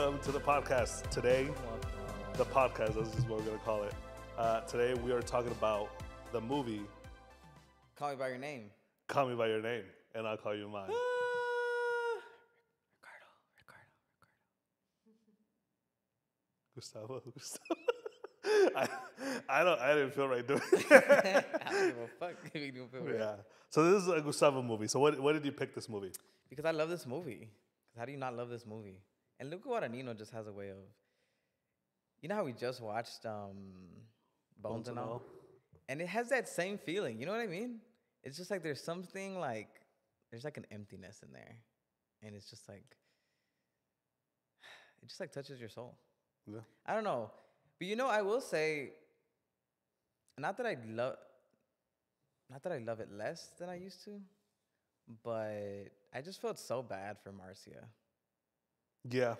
welcome to the podcast. Today, the podcast, this is what we're going to call it. Today, we are talking about the movie Call Me By Your Name. Call Me By Your Name, and I'll call you mine. Ricardo. Gustavo. I didn't feel right doing it. I don't give a fuck if you don't feel right. Yeah. So this is a Gustavo movie. So what did you pick this movie? Because I love this movie. How do you not love this movie? And Luca Guadagnino just has a way of... You know how we just watched Bones and All? And it has that same feeling. You know what I mean? It's just like there's something like... There's like an emptiness in there. And it's just like... It just like touches your soul. Yeah. I don't know. But you know, I will say... Not that I love it less than I used to. But I just felt so bad for Marcia. Yeah.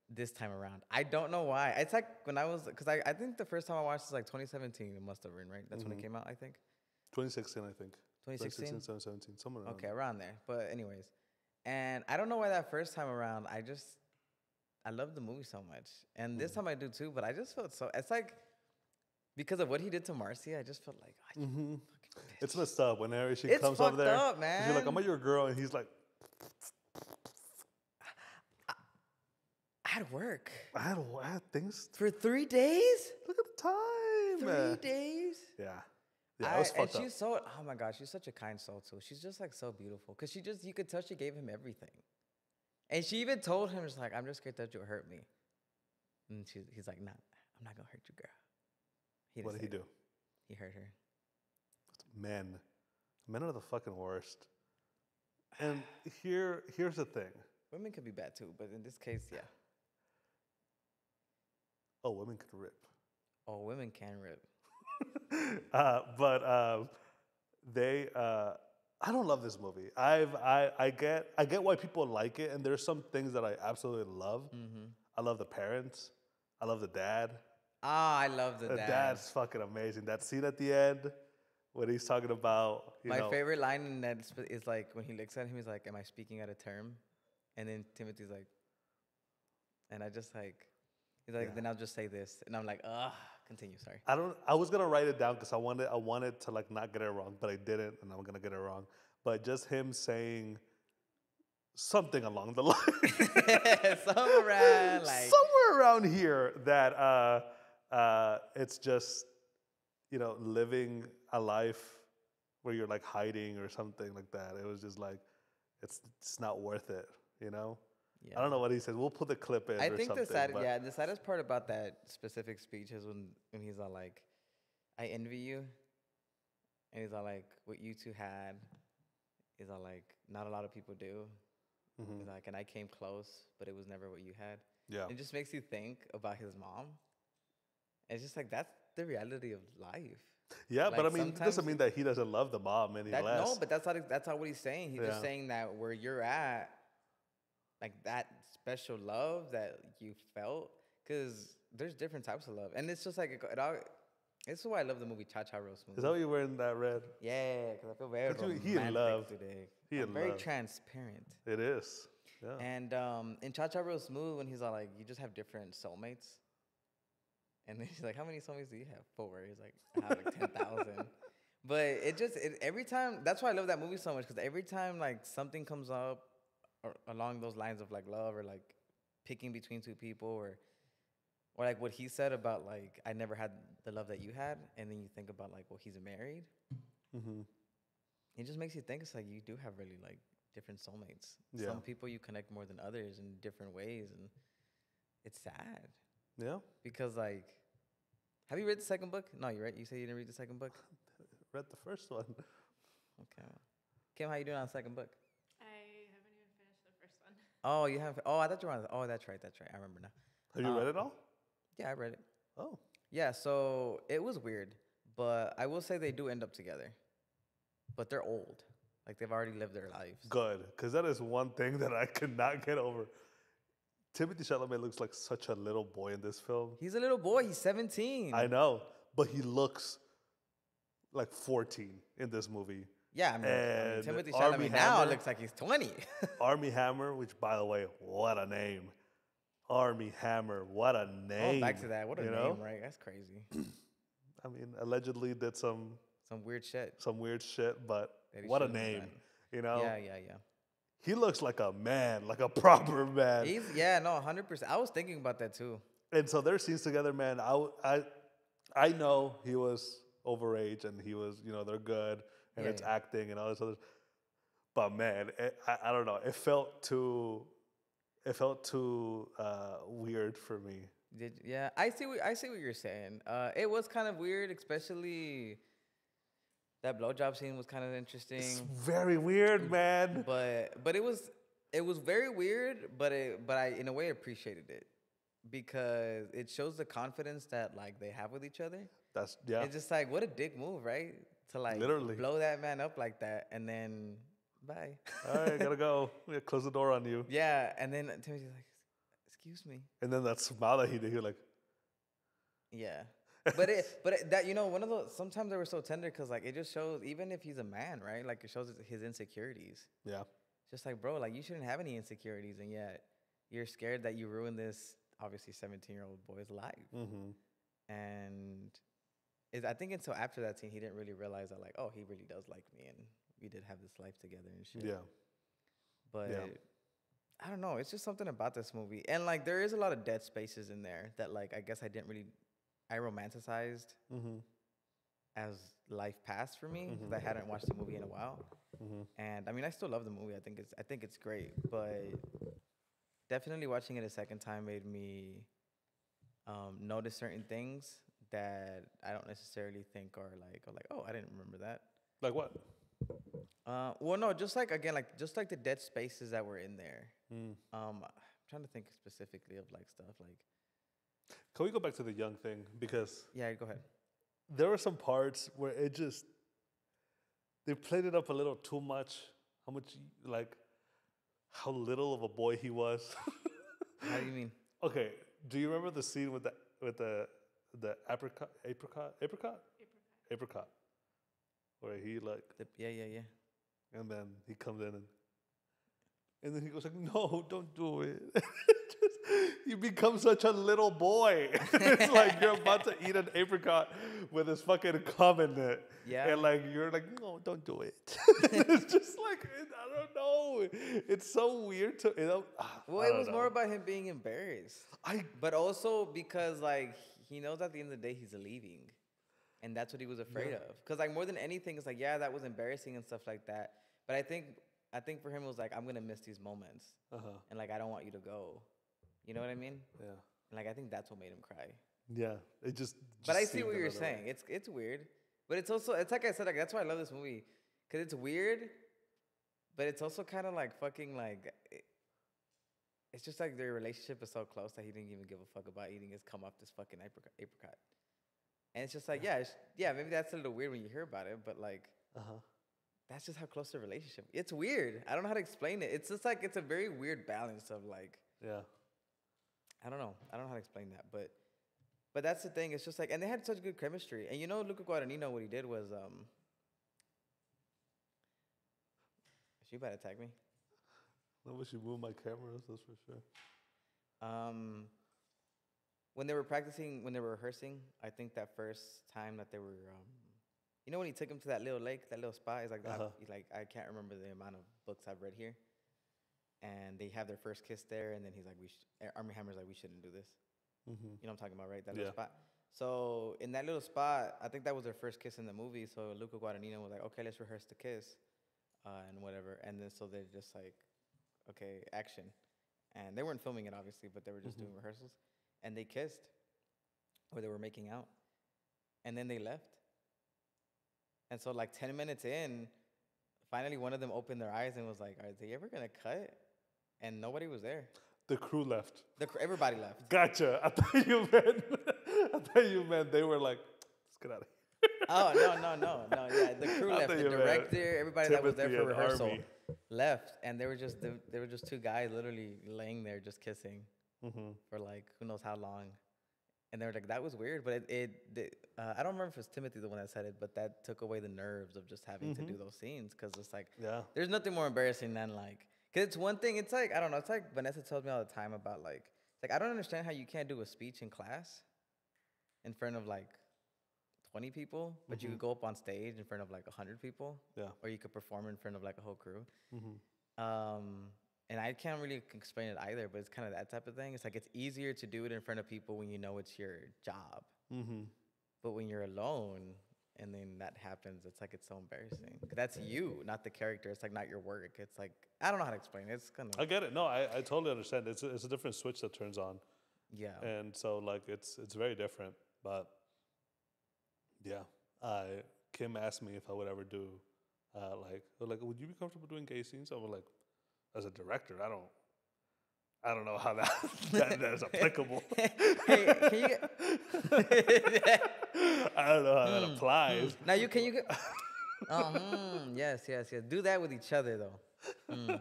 This time around. I don't know why. It's like when I was... Because I think the first time I watched it was like 2017. It must have been, right? That's when it came out, I think. 2016, I think. 2016? 2017, somewhere around Okay, around there. But anyways. And I don't know why that first time around, I loved the movie so much. And this time I do too, but I just felt so... It's like... Because of what he did to Marcia, I just felt like... Oh, fucking bitch. It's messed up whenever she It's comes over there. fucked up, man. She's like, I'm your girl. And he's like... I had work. I had things... For 3 days? Look at the time. 3 days? Yeah. Yeah, it was fucked up. She's so... Oh, my gosh. She's such a kind soul, too. She's just, like, so beautiful. Because you could tell she gave him everything. And she even told him, she's like, I'm just scared that you'll hurt me. And he's like, nah, I'm not going to hurt you, girl. What did he do? He hurt her. Men. Men are the fucking worst. And here's the thing. Women could be bad, too. But in this case, yeah. Oh, women can rip. Oh, women can rip. But they... I don't love this movie. I get why people like it, and there's some things that I absolutely love. Mm-hmm. I love the parents. I love the dad. Ah, I love the dad. The dad's fucking amazing. That scene at the end when he's talking about My favorite line in that is like when he looks at him, he's like, "Am I speaking out of term?" And then Timothy's like, and I just like, he's like, "Then I'll just say this," and I'm like, "Ugh." Continue. Sorry. I was gonna write it down because I wanted to like not get it wrong, but I didn't, and I'm gonna get it wrong. But just him saying something along the line, somewhere around here that it's just living a life where you're like hiding or something like that. It was just like it's not worth it, Yeah. I don't know what he says. We'll put the clip in. I think the saddest part about that specific speech is when he's all like, "I envy you," and he's all like, "What you two had is all like not a lot of people do." Mm-hmm. He's like, "And I came close, but it was never what you had." Yeah, it just makes you think about his mom. It's just like that's the reality of life. Yeah, like, but I mean, it doesn't mean that he doesn't love the mom any less. No, but that's not what he's saying. He's just saying that where you're at. Like that special love that you felt, because there's different types of love, and it's just like it's why I love the movie Cha Cha Real Smooth. Is that why you're wearing that red? Yeah, because I feel very romantic today. I'm very transparent. It is. Yeah. And in Cha Cha Real Smooth, when he's all like, you just have different soulmates, and then he's like, how many soulmates do you have? 4. He's like, I have like 10,000. But every time. That's why I love that movie so much, because every time like something comes up. Or along those lines of like love or like picking between two people or like what he said about like I never had the love that you had, and then you think about like, well, he's married. Mm-hmm. It just makes you think it's like you do have really like different soulmates. Yeah. Some people you connect more than others in different ways, and it's sad. Yeah. Because like, have you read the second book? No, you're right. You said you didn't read the second book. Read the first one. Okay. Kim, how you doing on the second book? Oh, you have. Oh, I thought you were on. Oh, that's right. I remember now. Have you read it all? Yeah, I read it. Oh. Yeah, so it was weird, but I will say they do end up together. But they're old. Like they've already lived their lives. Good, because that is one thing that I could not get over. Timothée Chalamet looks like such a little boy in this film. He's a little boy. He's 17. I know, but he looks like 14 in this movie. Yeah, I mean Timothée Chalamet now looks like he's 20. Armie Hammer, which, by the way, what a name. Army Hammer. What a Oh, name. back to that. What a you name, know? right? That's crazy. I mean, allegedly did Some weird shit some weird shit, but that he what a shouldn't have name. done. You know? Yeah, yeah, yeah. He looks like a man, like a proper man. Yeah, no, 100%. I was thinking about that too. And so their scenes together, man, I know he was overage and he was, they're good and Yeah, it's yeah. acting and all this other. But man, I don't know. It felt too weird for me. Yeah, I see what you're saying. It was kind of weird, especially that blowjob scene was kind of It's interesting. very weird, man. But it was very weird, but I in a way appreciated it because it shows the confidence that like they have with each other. Yeah, It's just like what a dick move, right? To like literally. blow that man up like that and then bye. All right, gotta go. Yeah, close the door on you. Yeah, and then Timothy's like, "Excuse me." And then that smile that he did, he was like, Yeah. That one of those sometimes they were so tender because like it just shows even if he's a man, right? Like it shows his insecurities. yeah, Just like, bro, like you shouldn't have any insecurities, and yet you're scared that you ruin this obviously 17-year-old boy's life. mm-hmm. And I think until after that scene, he didn't really realize that, like, oh, he really does like me, and we did have this life together and shit. Yeah, But yeah. I don't know. It's just something about this movie, and like there is a lot of dead spaces in there that, like, I guess I romanticized Mm-hmm. as life passed for me because Mhm. I hadn't watched the movie in a while. Mm-hmm. And I mean, I still love the movie. I think it's great, but definitely watching it a second time made me notice certain things that I don't necessarily think are like, oh, I didn't remember that. Like what? Well, no, just like again, like just like the dead spaces that were in there. Mm. I'm trying to think specifically of like stuff like. Can we go back to the young thing? Because Yeah, go ahead. there were some parts where they played it up a little too much. How little of a boy he was. How do you mean? Okay, do you remember the scene with the apricot, where he like, Yeah. and then he comes in and then he goes like, no, don't do it. You become such a little boy. It's like you're about to eat an apricot with his fucking cum in it. Yeah. And like you're like, no, don't do it. It's just like I don't know. It's so weird to Well, it was more about him being embarrassed, I but also because like he knows at the end of the day he's leaving, and that's what he was afraid of. Because like more than anything, it's like yeah, that was embarrassing and stuff like that. But I think for him it was like I'm gonna miss these moments, and like I don't want you to go. You know what I mean? Yeah. And like I think that's what made him cry. Yeah. It just But I see seemed what you're another way. saying. It's weird, but it's like I said, like that's why I love this movie, because it's weird, but it's also kind of like fucking like. It's just like their relationship is so close that he didn't even give a fuck about eating his cum off this fucking apricot. And it's just like, yeah, maybe that's a little weird when you hear about it, but like, that's just how close their relationship. It's weird. I don't know how to explain it. It's just like it's a very weird balance of like, Yeah. I don't know how to explain that, but that's the thing. It's just like, and they had such good chemistry. And you know, Luca Guadagnino, what he did was, she about to attack me. I wish you moved my cameras, that's for sure. When they were practicing, when they were rehearsing, I think that first time that they were, you know, when he took him to that little lake, that little spot, he's like, he's like, I can't remember the amount of books I've read here. And they have their first kiss there, and then he's like, Armie Hammer's like, we shouldn't do this. Mm-hmm. You know what I'm talking about, right? That little spot. So in that little spot, I think that was their first kiss in the movie. So Luca Guadagnino was like, okay, let's rehearse the kiss, and whatever. And then so they're just like, okay, action. And they weren't filming it, obviously, but they were just doing rehearsals. And they kissed, or they were making out. And then they left. And so like 10 minutes in, finally one of them opened their eyes and was like, are they ever going to cut? And nobody was there. The crew left. Everybody left. Gotcha. I thought you meant they were like, let's get out of here. Oh, no. Yeah, the crew I left. thought The you meant director, everybody that was there Timothy for and rehearsal Armie. left. And they were just two guys literally laying there just kissing for like who knows how long. And they were like, that was weird. But I don't remember if it was Timothy the one that said it, but that took away the nerves of just having to do those scenes. Because it's like, there's nothing more embarrassing than like, because it's one thing, it's like, I don't know, it's like Vanessa tells me all the time about like Like, I don't understand how you can't do a speech in class in front of like 20 people, but you could go up on stage in front of like 100 people. Yeah. Or you could perform in front of like a whole crew. Mm-hmm. And I can't really explain it either, but it's kind of that type of thing. It's like it's easier to do it in front of people when you know it's your job. Mm-hmm. But when you're alone and then that happens, it's like it's so embarrassing. That's you, not the character. It's like not your work. It's like, I don't know how to explain it. It's kind of. I get it. No, I totally understand. It's a different switch that turns on. Yeah. And so like it's very different. But yeah, Kim asked me if I would ever do like would you be comfortable doing gay scenes? I was like, as a director, I don't know how that is applicable. Hey, can you get? I don't know how that applies. Now can you get? Yes. Do that with each other though. One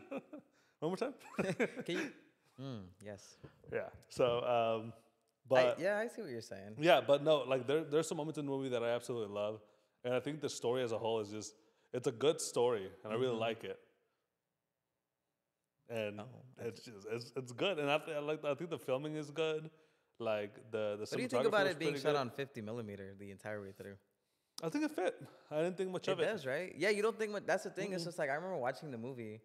more time. Can you? Yes. Yeah. So, but I see what you're saying. yeah, but no, like there's some moments in the movie that I absolutely love, and I think the story as a whole is just it's a good story, and I really like it. And it's good, and I think the filming is good. Like the What do you think about it being shot on 50 millimeter the entire way through? I think it fit. I didn't think much of it. It does, right? Yeah, you don't think much. That's the thing. It's just like I remember watching the movie,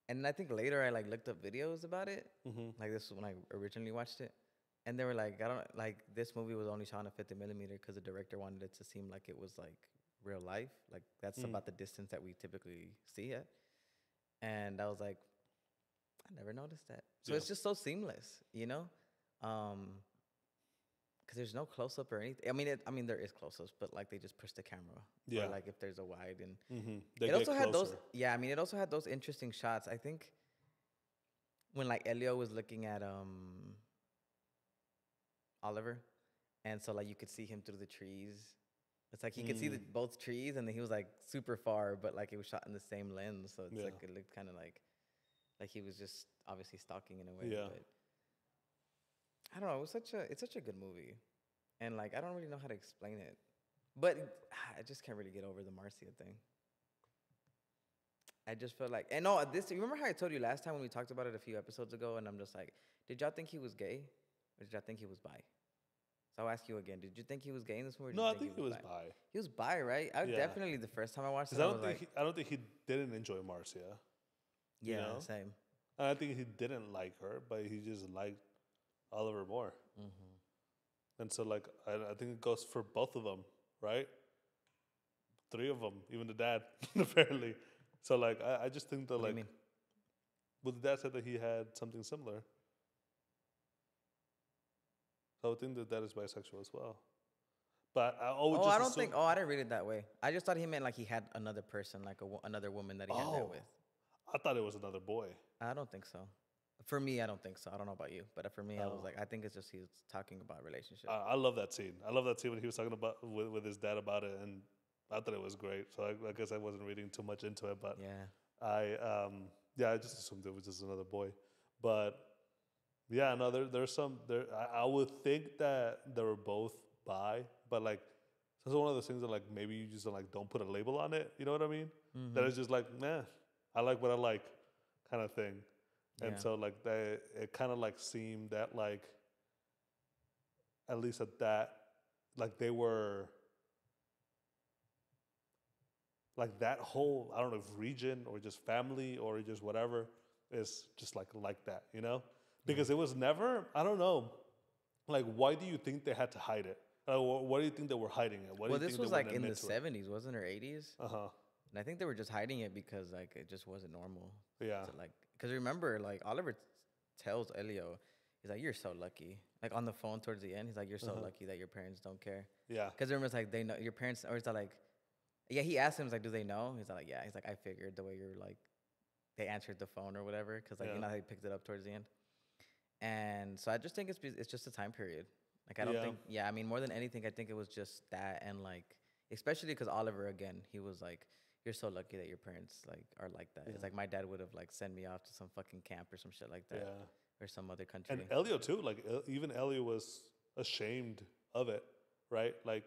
and I think later I like looked up videos about it. Like this was when I originally watched it, and they were like, I don't like this movie was only shot on 50 millimeter because the director wanted it to seem like it was like real life. Like that's about the distance that we typically see it. And I was like, I never noticed that. So it's just so seamless, you know? Because there's no close-up or anything. I mean, there is close-ups, but like they just push the camera. Yeah. Or like if there's a wide and It also had those. Yeah, I mean, it also had those interesting shots. I think when like Elio was looking at Oliver, and so like you could see him through the trees. It's like he could see both trees, and then he was like super far, but like it was shot in the same lens, so it's like it looked kind of like he was just obviously stalking in a way. Yeah. But I don't know. It's such a good movie, and like I don't really know how to explain it, but I just can't really get over the Marcia thing. I just felt like, and no, this. You remember how I told you last time when we talked about it a few episodes ago, and I'm just like, did y'all think he was gay, or did y'all think he was bi? So I'll ask you again. Did you think he was gay in this movie? No, I think he was bi. He was bi, right? I definitely the first time I watched it, I don't think he didn't enjoy Marcia. Yeah, you know? same. And I think he didn't like her, but he just liked Oliver more. And so, like, I think it goes for both of them, right? 3 of them, even the dad, apparently. So, like, I just think that, like, well, the dad said that he had something similar. So I would think that that is bisexual as well. But I always I don't think. Oh, I didn't read it that way. I just thought he meant like he had another person, like another woman that he had that with. I thought it was another boy. I don't think so. For me, I don't think so. I don't know about you, but for me, I was like, I think it's just he was talking about relationship. I love that scene. I love that scene when he was talking about with his dad about it, and I thought it was great. So I guess I wasn't reading too much into it, but I just assumed it was just another boy. But yeah, no, there's some there. I would think that they were both bi, but like that's one of those things that like maybe you just don't put a label on it. You know what I mean? That it's just like, nah, I like what I like, kind of thing. And so like it kind of like seemed that like at least at that like they were like that whole, I don't know if region or just family or just whatever is just like that, you know? Because it was never, I don't know, like why do you think they had to hide it? What do you think they were hiding it? Well, this was like in the 70s, wasn't it, or 80s? And I think they were just hiding it because like it just wasn't normal. Yeah. To, like, because remember, like Oliver tells Elio, he's like, "You're so lucky." Like on the phone towards the end, he's like, "You're so lucky that your parents don't care." Yeah. Because remember, it's like they know your parents, or it's like, yeah. He asked him, he's like, "Do they know?" He's like, "Yeah." He's like, "I figured the way you're like, they answered the phone or whatever." Because like you know how he picked it up towards the end. And so I just think it's just a time period. Like I don't think, I mean, more than anything, I think it was just that, and like especially because Oliver again, he was like, "You're so lucky that your parents like are like that." It's like my dad would have like sent me off to some fucking camp or some shit like that, or some other country. And Elio too, like even Elio was ashamed of it, right? Like,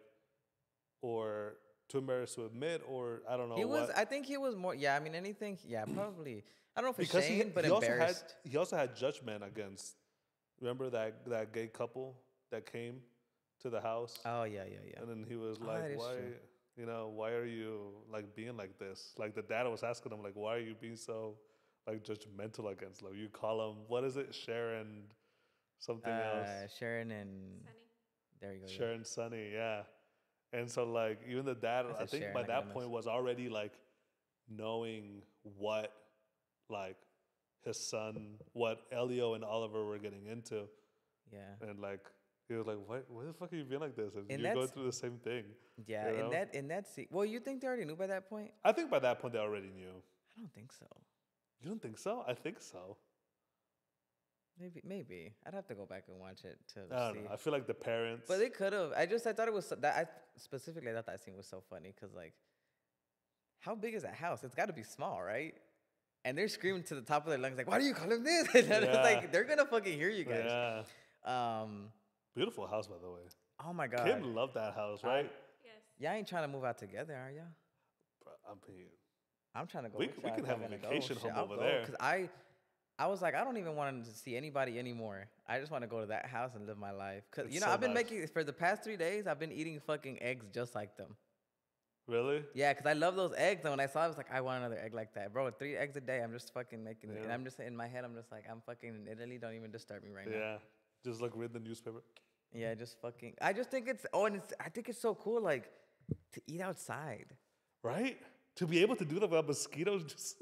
or too embarrassed to admit, or I don't know. He was. I think he was more. Yeah, I mean anything. Yeah, probably. I don't know if ashamed, but embarrassed. He also had judgment against Remember that gay couple that came to the house, Oh yeah, yeah, yeah. and then he was Oh, like, that is "Why, true. why are you like being like this?" Like the dad was asking him, like, "Why are you being so like judgmental against like you call him what is it, Sharon something else, Sharon and Sunny. there you go. Yeah, Sharon Sunny, yeah." And so like even the dad, I I said think Sharon by like an that MS. point was already like knowing what like his son, what Elio and Oliver were getting into, Yeah. and like he was like, why the fuck are you being like this? And And you're going that's through the same thing, yeah. you In know? that well, you think they already knew by that point? I think by that point they already knew. I don't think so. You don't think so? I think so. Maybe. I'd have to go back and watch it to I don't see. know. I feel like the parents. But they could have. I thought it was that. I specifically thought that scene was so funny because like, how big is that house? It's got to be small, right? And they're screaming to the top of their lungs like, "Why do you call him this?" And it's Yeah. like they're gonna fucking hear you guys. Yeah. Um. Beautiful house, by the way. Oh my god. Kim loved that house, right? Yes. Y'all ain't trying to move out together, are y'all? I mean, I'm trying to go. We- with we y'all can if have y'all a wanna go. vacation Shit, home I'll over go, there. Cause I was like, I don't even want to see anybody anymore. I just want to go to that house and live my life. Cause It's you know, so I've been nice. making for the past 3 days. I've been eating fucking eggs just like them. really? Yeah, cause I love those eggs. And when I saw it, I was like, I want another egg like that, bro. 3 eggs a day. I'm just fucking making it, and Yeah. I'm just in my head. I'm just like, I'm fucking in Italy. Don't even disturb me right now. Yeah. Just like read the newspaper. Yeah, just fucking. I just think it's. Oh, and I think it's so cool, like, to eat outside. Right? To be able to do that without mosquitoes just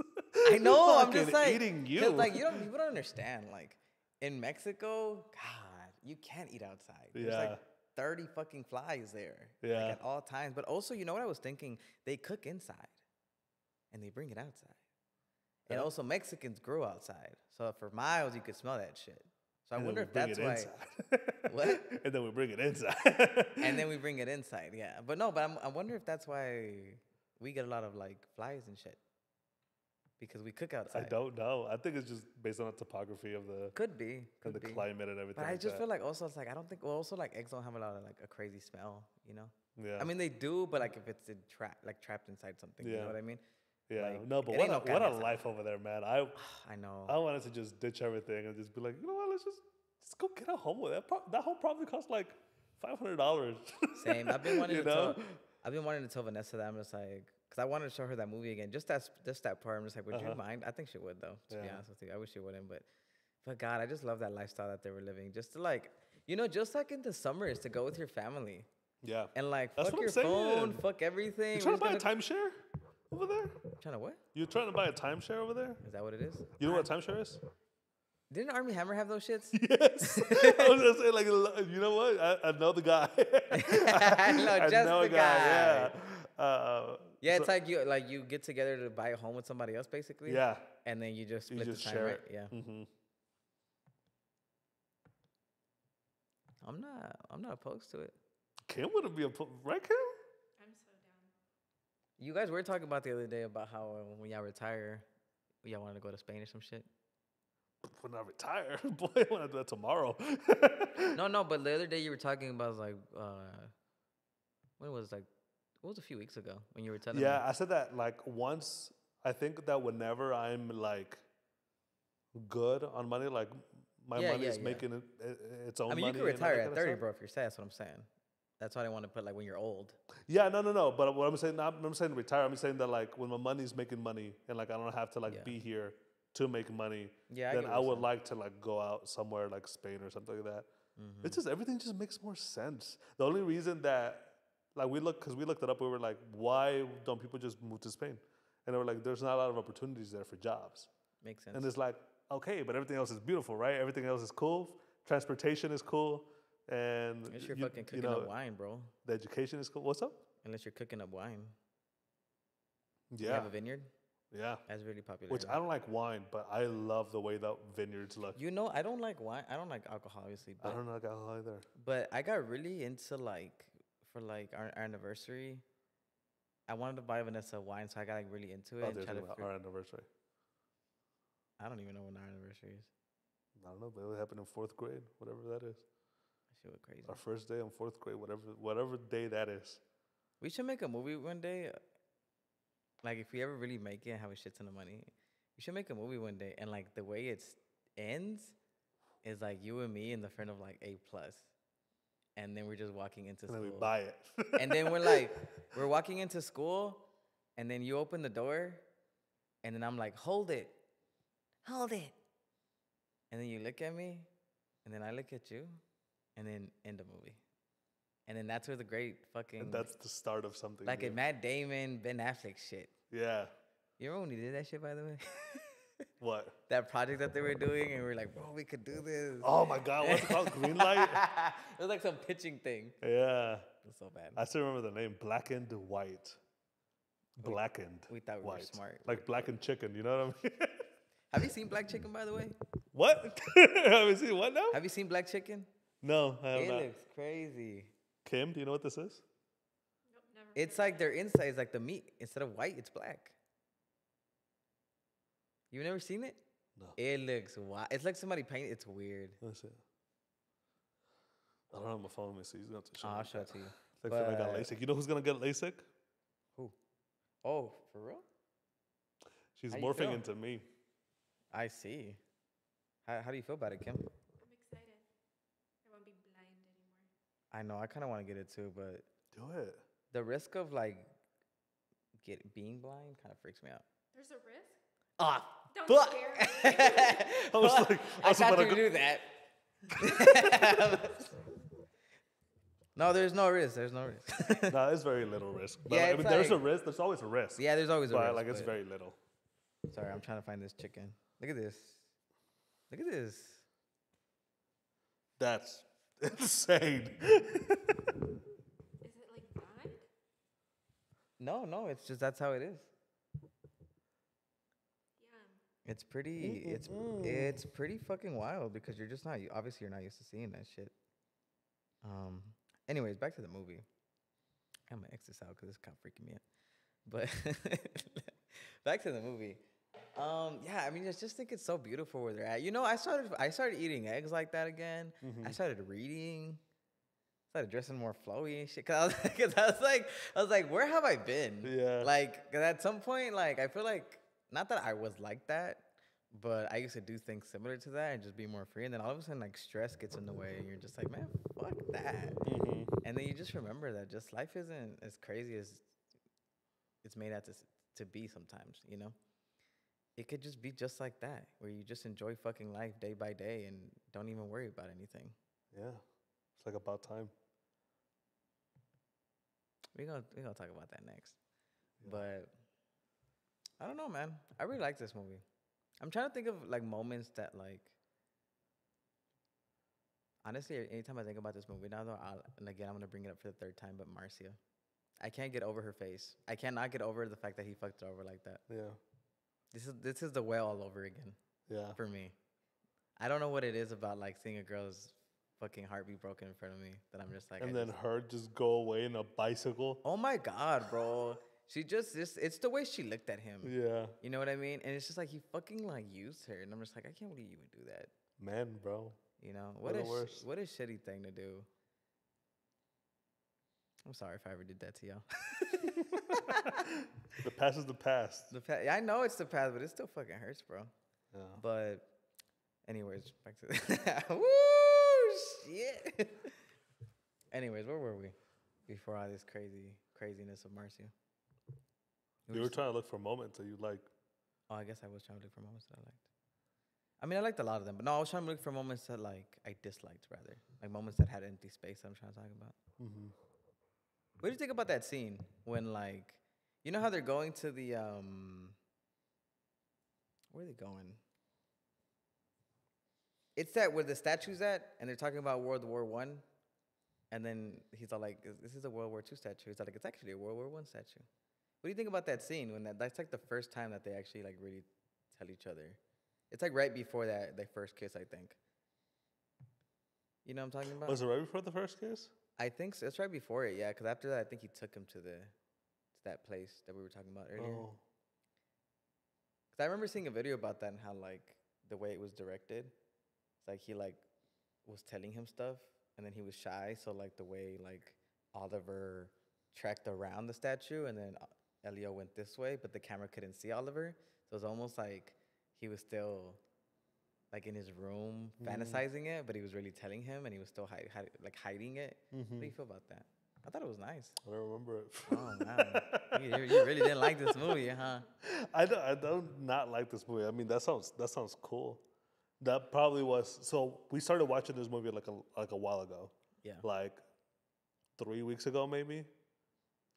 I know. I'm just fucking like eating 'cause, you. like people don't understand. Like in Mexico, God, you can't eat outside. There's Yeah. like 30 fucking flies there. Yeah. Like at all times. But also, you know what I was thinking? They cook inside, and they bring it outside. And Yeah. also, Mexicans grow outside, so for miles you could smell that shit. So I And then wonder we if bring that's it why. inside. What? And then we bring it inside. And then we bring it inside, yeah. But no, but I wonder if that's why we get a lot of like flies and shit because we cook I outside. don't know. I think it's just based on the topography of the Could be. and the Could be. climate and everything. But I like just that. feel like also it's like I don't think well also like eggs don't have a lot of like a crazy smell, you know? Yeah. I mean they do, but like if it's in trapped inside something, you Yeah. know what I mean? yeah. like, No, but it what ain't a, no what a carne asada. life over there, man. I I know. wanted to just ditch everything and just be like, you know what? Let's just go get a home with that. That home probably cost like $500. Same. I've been wanting You to know? tell Vanessa that I'm just like because I wanted to show her that movie again. Just that part. I'm just like, would you mind? I think she would though. To be Yeah. honest with you, I wish she wouldn't. But God, I just love that lifestyle that they were living. Just to like, you know, just like in the summers to go with your family Yeah. and like That's fuck what your I'm saying. phone, fuck everything. You trying to We're buy a just timeshare over there? trying to what? You trying to buy a timeshare over there? Is that what it is? You know what a timeshare is? Didn't Army Hammer have those shits? Yes. I was gonna say like, you know what? I know the guy. I know just know the a guy. Yeah. Yeah, so- it's like you get together to buy a home with somebody else, basically. Yeah. And then you just You split just the time, share right? it. Yeah. Mm-hmm. I'm not opposed to it. Kim wouldn't be right, Kim? I'm so down. You guys were talking about the other day about how when y'all retire, y'all want to go to Spain or some shit. When I retire, boy, I want to do that tomorrow. No, but the other day you were talking about like when was like it was a few weeks ago when you were telling me. Yeah, I said that like once. I think that whenever I'm like good on money, like my Yeah, money yeah, is yeah. making its own I mean, money. you could and all that retire at kinda 30, stuff. bro, if you're sad. That's what I'm saying. That's why I want to put like when you're old. Yeah, no. But what I'm saying, I'm saying retire. I'm saying that like when my money's making money and like I don't have to like Yeah. be here to make money. Yeah, I then get I what you're would saying. like to like go out somewhere like Spain or something like that. Mm-hmm. It's just everything just makes more sense. The only reason that like we looked it up, we were like, why don't people just move to Spain? And they were like, there's not a lot of opportunities there for jobs. Makes sense. And it's like, okay, but everything else is beautiful, right? Everything else is cool. Transportation is cool, and Unless you're you- fucking you cooking know, up wine, bro. the education is cool. What's up? Unless you're cooking up wine. You Yeah, have a vineyard? yeah. That's really popular. Which here. I don't like wine, but I love the way that vineyards look. You know, I don't like wine. I don't like alcohol, obviously. I But, don't like alcohol either. but I got really into like, for like our anniversary, I wanted to buy Vanessa wine, so I got like really into it. Oh, and they're try to talking about figure- our anniversary. I don't even know when our anniversary is. I don't know, but it happened in 4th grade, whatever that is. That shit was crazy. Our first day in 4th grade, whatever day that is. We should make a movie one day. Like, if we ever really make it and have a shit ton of money, we should make a movie one day. And, like, the way it ends, is like you and me in the front of like A plus, and then we're just walking into And school. then we buy it. And then we're walking into school, and then you open the door, and then I'm like, hold it. And then you look at me, and then I look at you, and then end the movie. And then that's where the great fucking And that's the start of something. like new. a Matt Damon, Ben Affleck shit. Yeah. You remember when he did that shit, by the way? What? That project that they were doing, and we were like, bro, we could do this. Oh my God, what's it called? Green light? It was like some pitching thing. Yeah. It was so bad. I still remember the name. Blackened white. Blackened. We thought we were white. smart. Like blackened chicken, you know what I mean? Have you seen Black Chicken, by the way? What? Have you seen what now? Have you seen Black Chicken? No, I have It not. looks crazy. Kim, do you know what this is? Nope, never. It's like their inside is like the meat. Instead of white, it's black. You've never seen it? No. It looks wild. It's like somebody painted. It's weird. Let's see. I don't have my phone with me, so he's going to show I'll me. show it to you. Like I got But- LASIK. You know who's going to get LASIK? Who? Oh, for real? She's How you morphing feel? into me. I see. How do you feel about it, Kim? I'm excited. I won't be blind anymore. I know. I kind of want to get it too, but Do it. the risk of like being blind kind of freaks me out. There's a risk? Ah, Don't fuck! scare me. I was like, I was thought about you to do that. No, there's no risk. There's no risk. No, it's very little risk. But Yeah, I it's mean, there's a like- risk. There's always a risk. Yeah, there's always a But risk. like, it's but- very little. Sorry, I'm trying to find this chicken. Look at this. Look at this. That's insane. Is it like blind? No, it's just that's how it is. Yeah. It's pretty. It's pretty fucking wild because you're just not. Obviously, you're not used to seeing that shit. Anyways, back to the movie. I'm gonna X this out because it's kind of freaking me out. But back to the movie. Yeah, I mean, I just think it's so beautiful where they're at. You know, I started eating eggs like that again. I started reading. Started dressing more flowy and shit. Cause I was like, where have I been? Yeah. Like, 'cause at some point, like, I feel like not that I was like that, but I used to do things similar to that and just be more free. And then all of a sudden, like, stress gets in the way, and you're just like, man, fuck that. And then you just remember that just life isn't as crazy as it's made out to be sometimes, you know? It could just be just like that, where you just enjoy fucking life day by day and don't even worry about anything. Yeah. It's like about time. We're gonna talk about that next. But I don't know, man. I really like this movie. I'm trying to think of like moments that like honestly, anytime I think about this movie now though, and again I'm gonna bring it up for the third time, but Marcia. I can't get over her face. I cannot get over the fact that he fucked her over like that. Yeah. This is the whale all over again Yeah. for me. I don't know what it is about like seeing a girl's fucking heart be broken in front of me that I'm just like. And then her just go away in a bicycle. Oh my god, bro! She it's the way she looked at him. Yeah. You know what I mean? And it's just like he fucking like used her, and I'm just like, I can't believe you would do that. Man, bro. You know They're the worst. what a shitty thing to do. I'm sorry if I ever did that to y'all. The past is the past. I know it's the past, but it still fucking hurts, bro. Yeah. But, anyways, back to woo shit. Anyways, where were we before all this craziness of Marcia? You were trying to look for moments that you like. Oh, I guess I was trying to look for moments that I liked. I mean, I liked a lot of them, but no, I was trying to look for moments that like I disliked rather, like moments that had empty space that I'm trying to talk about. Mm-hmm. What do you think about that scene when like, you know how they're going to the where are they going? It's that where the statue's at, and they're talking about World War I, and then he's all like, "This is a World War II statue." He's like, "It's actually a World War I statue." What do you think about that scene when that's like the first time that they actually like really tell each other? It's like right before that they first kiss, I think. You know what I'm talking about? Was it right before the first kiss? I think so. It's right before it, yeah. Because after that, I think he took him to that place that we were talking about earlier. Oh. Because I remember seeing a video about that and how like the way it was directed, it's like he like was telling him stuff and then he was shy. So like the way like Oliver tracked around the statue and then Elio went this way, but the camera couldn't see Oliver. So it was almost like he was still like in his room, fantasizing it, but he was really telling him, and he was still hiding it. What do you feel about that? I thought it was nice. I don't remember it. Oh man, you really didn't like this movie, huh? I don't not like this movie. I mean, that sounds cool. That probably was. So we started watching this movie like a while ago. Yeah. Like 3 weeks ago, maybe.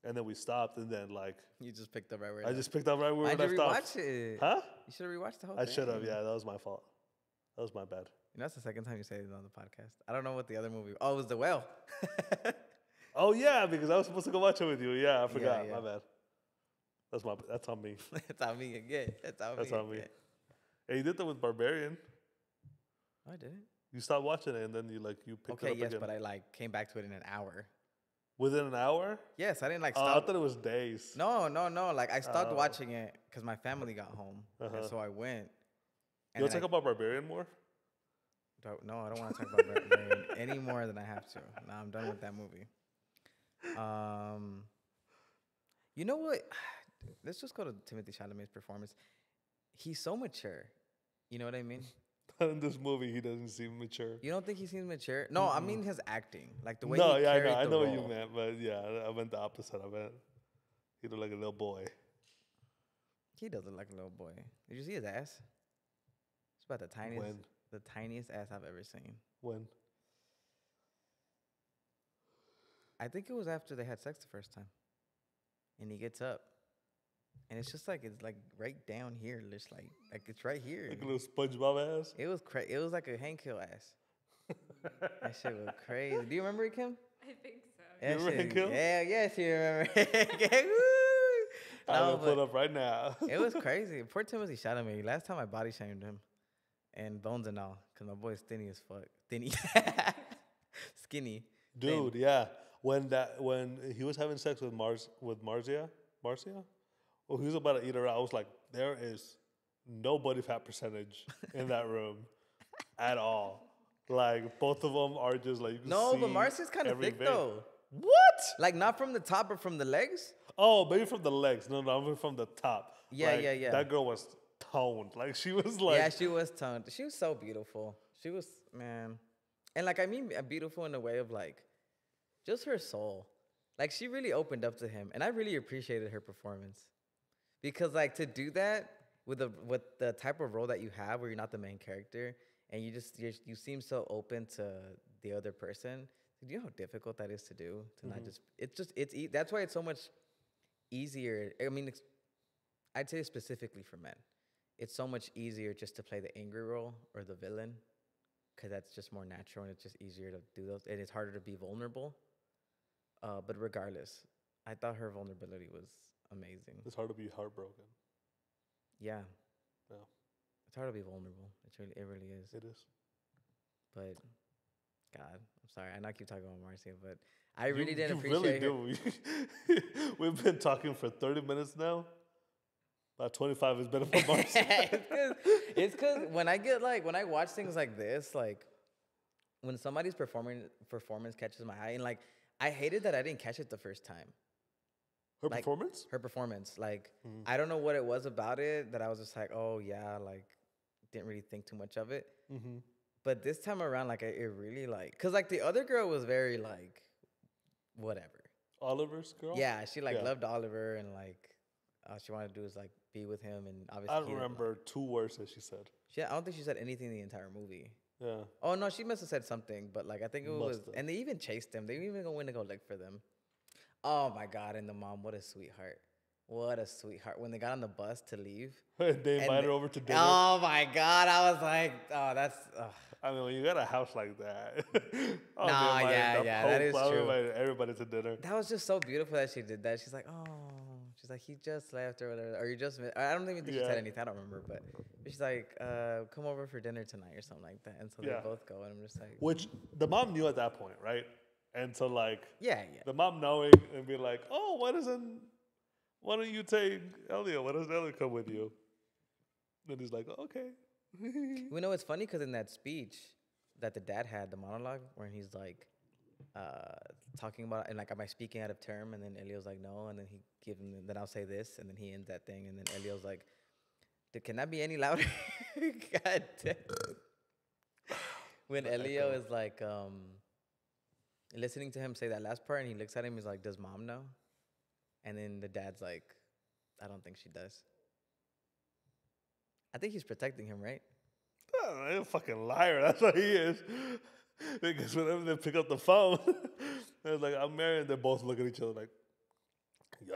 And then we stopped, and then like You just picked up right where. I just picked up right where we Why'd you left off. rewatch it? Huh? You should have rewatched the whole I thing. should have. Yeah, that was my fault. That was my bad. You know, that's the second time you say it on the podcast. I don't know what the other movie. Oh, it was The Whale. Oh yeah, because I was supposed to go watch it with you. Yeah, I forgot. yeah. My bad. That's on me. It's on me again. It's on That's me. on me. Again. Hey, you did that with Barbarian. Oh, I didn't. You stopped watching it, and then you picked it Okay, up yes, again. but I like came back to it in an hour. Within an hour? Yes, I didn't like I stop. thought it was days. No. Like I stopped Oh. watching it because my family got home, and so I went. You want to talk about Barbarian more? No, I don't want to talk about Barbarian any more than I have to. No, I'm done with that movie. You know what? Let's just go to Timothy Chalamet's performance. He's so mature. You know what I mean? In this movie, he doesn't seem mature. You don't think he seems mature? No, I mean his acting, like the way No, he yeah, carried I the know role. what you meant, but yeah, I meant the opposite. I meant he looked like a little boy. He does look like a little boy. Did you see his ass? It's about the tiniest ass I've ever seen. When? I think it was after they had sex the first time. And he gets up. And it's just like, it's like right down here. Just like it's right here. Like a little SpongeBob ass? It was it was like a Hank Hill ass. That shit was crazy. Do you remember it, Kim? I think so. Yeah, You remember Hank Hill? Yeah, yes, you remember. I'm No, going to pull but up right now. it was crazy. Poor Timothy Chalamet. Last time I body shamed him. And bones and all. Because my boy's thinny as fuck. Thinny. Skinny. Dude, thin. yeah. When he was having sex with Marcia? Well, he was about to eat her out. I was like, there is no body fat percentage in that room at all. Like, both of them are just like, you can No, see but Marcy's kind of every thick vein. though. What? Like not from the top, but from the legs. Oh, maybe from the legs. No, I mean from the top. Yeah, Like, yeah. That girl was toned. Like, she was like, Yeah, she was toned. She was so beautiful. She was, man. And like, I mean, beautiful in the way of like, just her soul. Like, she really opened up to him. And I really appreciated her performance. Because like, to do that with the type of role that you have where you're not the main character and you seem so open to the other person. Do you know how difficult that is to do? To not just, that's why it's so much easier. I mean, I'd say specifically for men. It's so much easier just to play the angry role or the villain because that's just more natural and it's just easier to do those. And it's harder to be vulnerable. But regardless, I thought her vulnerability was amazing. it's hard to be heartbroken. Yeah. Yeah. It's hard to be vulnerable. It really is. It is. But, God, I'm sorry. I know I keep talking about Marcia, but I really didn't You really appreciate her. do. We've been talking for 30 minutes now. About 25 has been about Marcia. It's because when I watch things like this, like when somebody's performance catches my eye, and like I hated that I didn't catch it the first time. Her Like, performance? Her performance, like I don't know what it was about it that I was just like, oh yeah, like didn't really think too much of it. Mm-hmm. But this time around, like it really like, cause like the other girl was very like, whatever. Oliver's girl? Yeah, she like Yeah. loved Oliver and like all she wanted to do is like be with him and obviously. I don't he didn't remember 2 words that she said. I don't think she said anything the entire movie. Yeah. Oh no, she must have said something, but like I think it was, Must've. and they even chased them. They even went to go look for them. Oh my God! And the mom, what a sweetheart! What a sweetheart! When they got on the bus to leave, They and invited her over to dinner. Oh my God! I was like, oh, that's. I mean, when you got a house like that. Nah, yeah, that is true. Everybody to dinner. That was just so beautiful that she did that. She's like, oh, she's like, he just left or whatever, or you just. I don't even think she Yeah. said anything. I don't remember, but she's like, come over for dinner tonight or something like that. And so Yeah. they both go, and I'm just like, Which the mom knew at that point, right? And so, like, yeah. the mom knowing and be like, oh, why don't you take Elliot? Why doesn't Elliot come with you? And he's like, okay. We know it's funny because in that speech that the dad had, the monologue, where he's like talking about, and like, am I speaking out of term? And then Elio's like, no. And then he gives him, then I'll say this. And then he ends that thing. And then Elio's like, can that be any louder? God damn. when The Elio echo. is like listening to him say that last part, and he looks at him, he's like, "Does mom know?" And then the dad's like, "I don't think she does." I think he's protecting him, right? Oh, he's a fucking liar. That's what he is. Because whenever they pick up the phone, they're like, I'm married. They both look at each other like,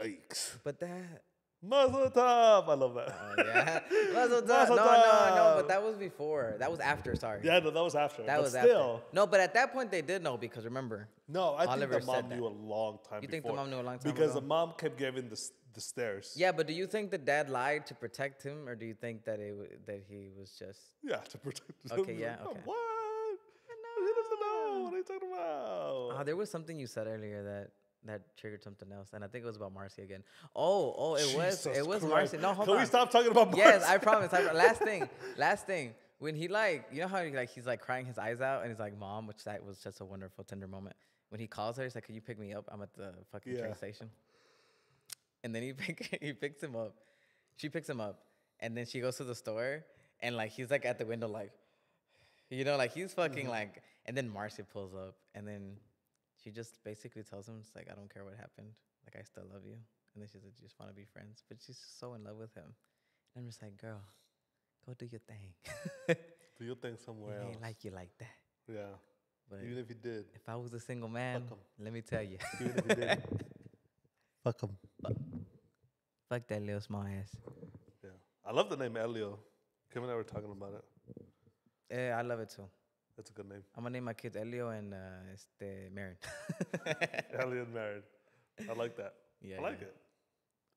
yikes. But that, Muzzle top. I love that. oh yeah, Mazel tov. Mazel No, but tov. that was before. That was after. Sorry, Yeah, no, that was after. that but was still, after. No, but at that point they did know because remember, no, I Oliver think the mom said that. knew a long time You before. think the mom knew a long time Because ago? the mom kept giving the stares. Yeah, but do you think the dad lied to protect him, or do you think that that he was just Yeah, to protect okay? him. Yeah, Like, okay. What? He doesn't know. What are you talking about? There was something you said earlier that triggered something else, and I think it was about Marcy again. Oh, it was Jesus Marcy. Christ. No, hold Can on. we stop talking about Marcy? Yes, I promise. Last thing. When he like, you know how he's like crying his eyes out, and he's like, "Mom," which that was just a wonderful, tender moment. When he calls her, he's like, "Can you pick me up? I'm at the fucking train station." And then he picks him up. She picks him up, and then she goes to the store, and like he's like at the window, like, like he's fucking like. And then Marcy pulls up, and then she just basically tells him, "It's like I don't care what happened, like I still love you." And then she's like, "Just want to be friends," but she's so in love with him. And I'm just like, "Girl, go do your thing." Do your thing somewhere He else. ain't like you like that. Yeah. But Even if he did. if I was a single man, Fuck 'em. let me tell you, Even if he did. Fuck him. fuck that little small ass. Yeah. I love the name Elio. Kim and I were talking about it. Yeah, I love it too. That's a good name. I'm gonna name my kids Elio and Marin. Elio and married. I like that. Yeah, I like yeah. it.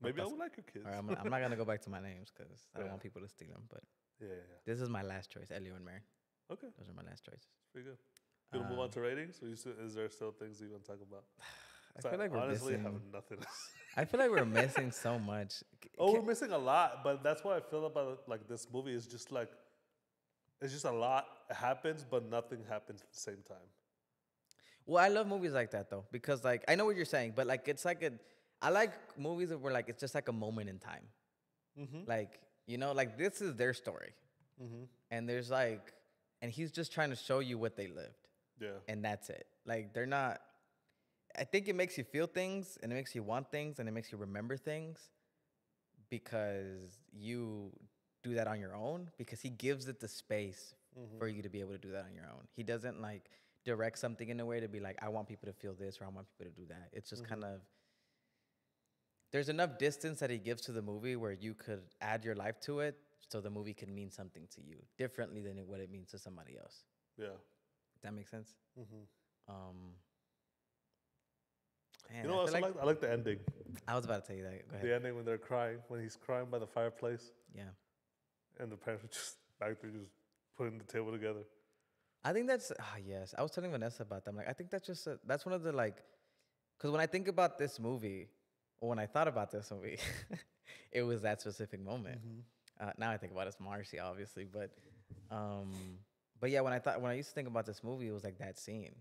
Maybe I would like your kids. All right, I'm not gonna go back to my names because I don't Yeah. want people to steal them. But Yeah. this is my last choice, Elio and Marin. Okay. Those are my last choices. Pretty good. You want to move on to ratings? Or is there still things you want to talk about? I feel like we're honestly missing. have nothing. I feel like we're missing so much. We're missing a lot, but that's what I feel about like this movie. Is just like it's just a lot happens, but nothing happens at the same time. Well, I love movies like that though because like I know what you're saying, but like it's like I like movies where like it's just like a moment in time. Mm-hmm. Like like this is their story, and there's like, and he's just trying to show you what they lived. Yeah. And that's it. Like they're not. I think it makes you feel things, and it makes you want things, and it makes you remember things, because you do that on your own. Because he gives it the space for you to be able to do that on your own. He doesn't like direct something in a way to be like, I want people to feel this or I want people to do that. It's just kind of. There's enough distance that he gives to the movie where you could add your life to it, so the movie can mean something to you differently than what it means to somebody else. Yeah. That makes sense. Man, You know what? I like the ending. I was about to tell you that. Go ahead. The ending when they're crying, when he's crying by the fireplace, Yeah. and the parents are just back there just putting the table together. I think that's yes. I was telling Vanessa about that. I'm like, I think that's just that's one of the like, because when I think about this movie, or when I thought about this movie, it was that specific moment. Now I think about it's Marcy, obviously, but yeah, when I used to think about this movie, it was like that scene,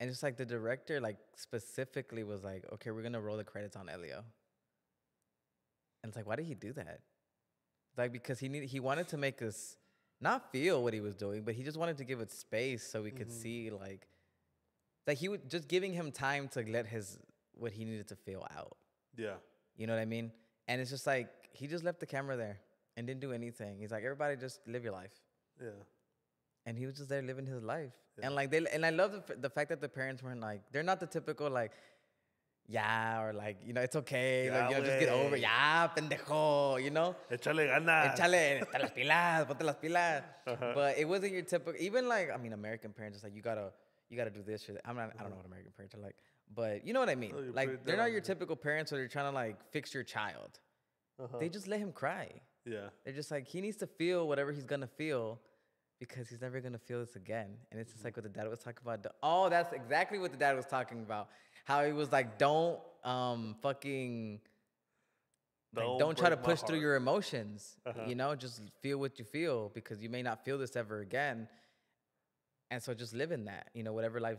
and just like the director like specifically was like, okay, we're gonna roll the credits on Elio, and it's like, why did he do that? Like because he wanted to make us not feel what he was doing, but he just wanted to give it space so we could see like he would just giving him time to let what he needed to feel out. Yeah. You know what I mean? And it's just like he just left the camera there and didn't do anything. He's like, everybody just live your life. Yeah. And he was just there living his life. Yeah. And like I love the fact that the parents weren't like, they're not the typical like, yeah, or like, it's okay. Yeah, like, just get over it. Ya, pendejo, Échale ganas. Échale las pilas, ponte las pilas. But it wasn't your typical, even like, I mean, American parents just like, you gotta do this or that. I don't know what American parents are like, but you know what I mean? Like, they're not your typical parents where they're trying to like fix your child. They just let him cry. Yeah. They're just like, he needs to feel whatever he's gonna feel because he's never gonna feel this again. And it's just like what the dad was talking about. Oh, that's exactly what the dad was talking about. How he was like, don't fucking don't try to push through your emotions. Just feel what you feel because you may not feel this ever again. And so just live in that. Whatever life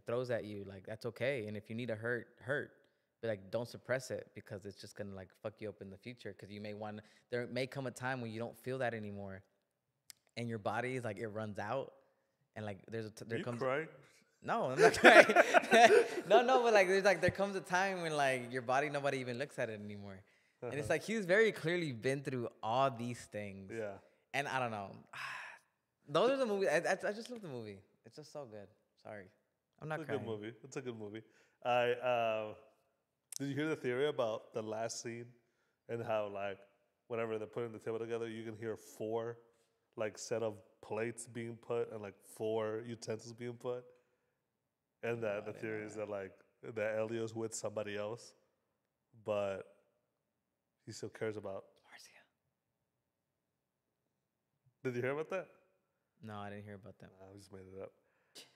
throws at you, like that's okay. And if you need to hurt. But like don't suppress it because it's just gonna like fuck you up in the future. Because there may come a time when you don't feel that anymore. And your body is like it runs out. and like Are you crying? No, I'm not crying. No, but like there comes a time when like your body nobody even looks at it anymore, and it's like he's very clearly been through all these things. Yeah. And I don't know. Those are the movies. I just love the movie. It's just so good. Sorry, I'm not It's a crying. good movie. It's a good movie. Did you hear the theory about the last scene and how like whenever they're putting the table together, you can hear 4 like set of plates being put and like 4 utensils being put, and that the theory is that like that Elio's with somebody else, but he still cares about. Marcia. Did you hear about that? No, I didn't hear about that. I just made it up.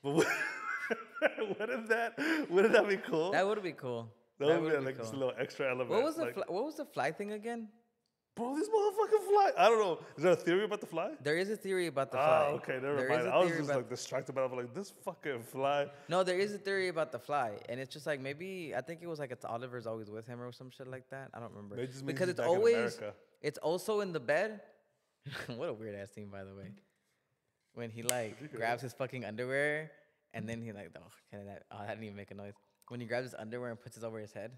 But wouldn't that be cool? That would be cool. That would be like just a little extra element. What was like, what was the fly thing again? Bro, this motherfucking fly. I don't know. Is there a theory about the fly? There is a theory about the fly. Oh, okay, never There mind. is a I was theory just about- like distracted by it. I'm like, this fucking fly. No, there is a theory about the fly, and it's just like maybe I think it was like it's Oliver's always with him or some shit like that. I don't remember Maybe it just means because he's it's back in always America. it's also in the bed. What a weird ass scene, by the way. When he like grabs his fucking underwear and then he like I didn't even make a noise. When he grabs his underwear and puts it over his head,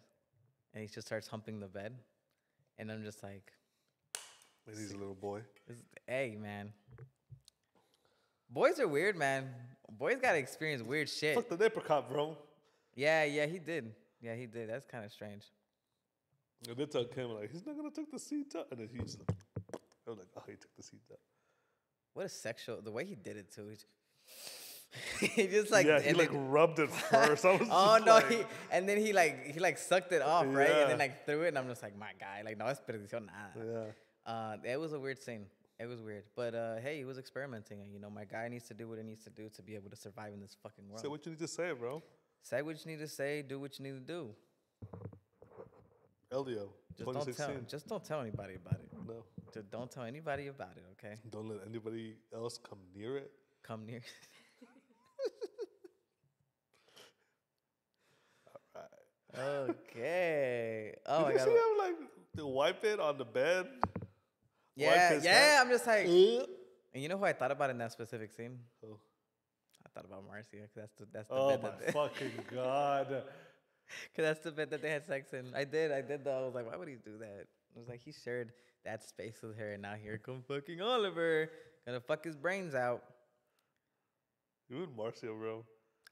and he just starts humping the bed, and I'm just like, Maybe he's a little boy. hey man, boys are weird, man. Boys gotta experience weird shit. Fuck the apricot, bro. Yeah, he did. Yeah, he did. That's kind of strange. And they tell Kim like he's not gonna take the seat out, and then he's like, I was like, oh, he took the seat out. What a sexual, the way he did it too. He just like yeah, he and like then- rubbed it first. I was oh just no, like, and then he like sucked it off, right? And Yeah. then like threw it, and I'm just like, my guy, like no desperdicion nada. yeah. It was a weird scene. It was weird, but hey, he was experimenting, and you know, my guy needs to do what he needs to do to be able to survive in this fucking world. Say what you need to say, bro. Say what you need to say, do what you need to do. Elio, Just don't tell anybody about it. No, Just don't tell anybody about it, okay? don't let anybody else come near it. Come near. Okay. Oh, Did I you got. see him like to wipe it on the bed? Yeah, his yeah. hand? I'm just like. And you know who I thought about in that specific scene? Oh, I thought about Marcia, because that's the oh bed my that they, fucking god! cause that's the bed that they had sex in. I did though. I was like, why would he do that? I was like, he shared that space with her, and now here come fucking Oliver, gonna fuck his brains out. You and Marcia, bro.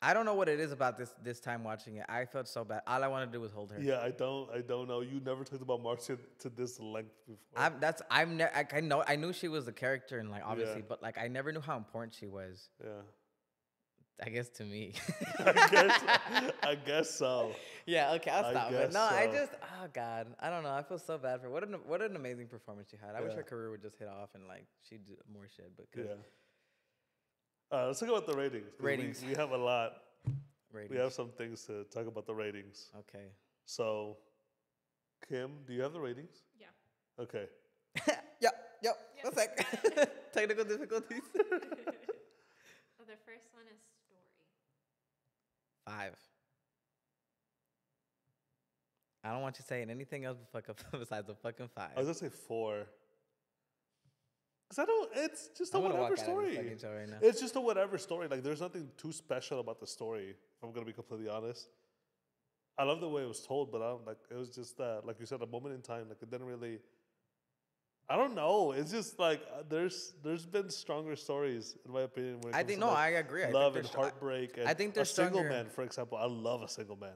I don't know what it is about this time watching it. I felt so bad. All I wanted to do was hold her. Yeah, I don't know. You never talked about Marcia to this length before. I knew she was the character, and like obviously, Yeah. but like I never knew how important she was. Yeah, I guess to me. I guess so. Yeah, okay, I'll I stop. But guess no, I so. just, oh God, I don't know. I feel so bad for her. What an amazing performance she had. I wish Yeah. her career would just hit off and like she'd do more shit. But 'cause Yeah. Let's talk about the ratings. 'cause Ratings. We have a lot. ratings. We have some things to talk about the ratings. Okay. So, Kim, do you have the ratings? Yeah. Okay. Yep. One sec. Technical difficulties. So the first one is story. 5. I don't want you saying anything else besides a fucking 5. I was gonna say 4. Cause I don't. It's just a I'm gonna whatever walk out of this story. fucking show right now. It's just a whatever story. Like there's nothing too special about the story. If I'm gonna be completely honest. I love the way it was told, but I don't like. It was just like you said, a moment in time. Like it didn't really. I don't know. It's just like there's been stronger stories in my opinion. When it I comes think to, no, like, I agree. I think love they're and str- I- heartbreak. And I think they're a single stronger. man, for example. I love A Single Man.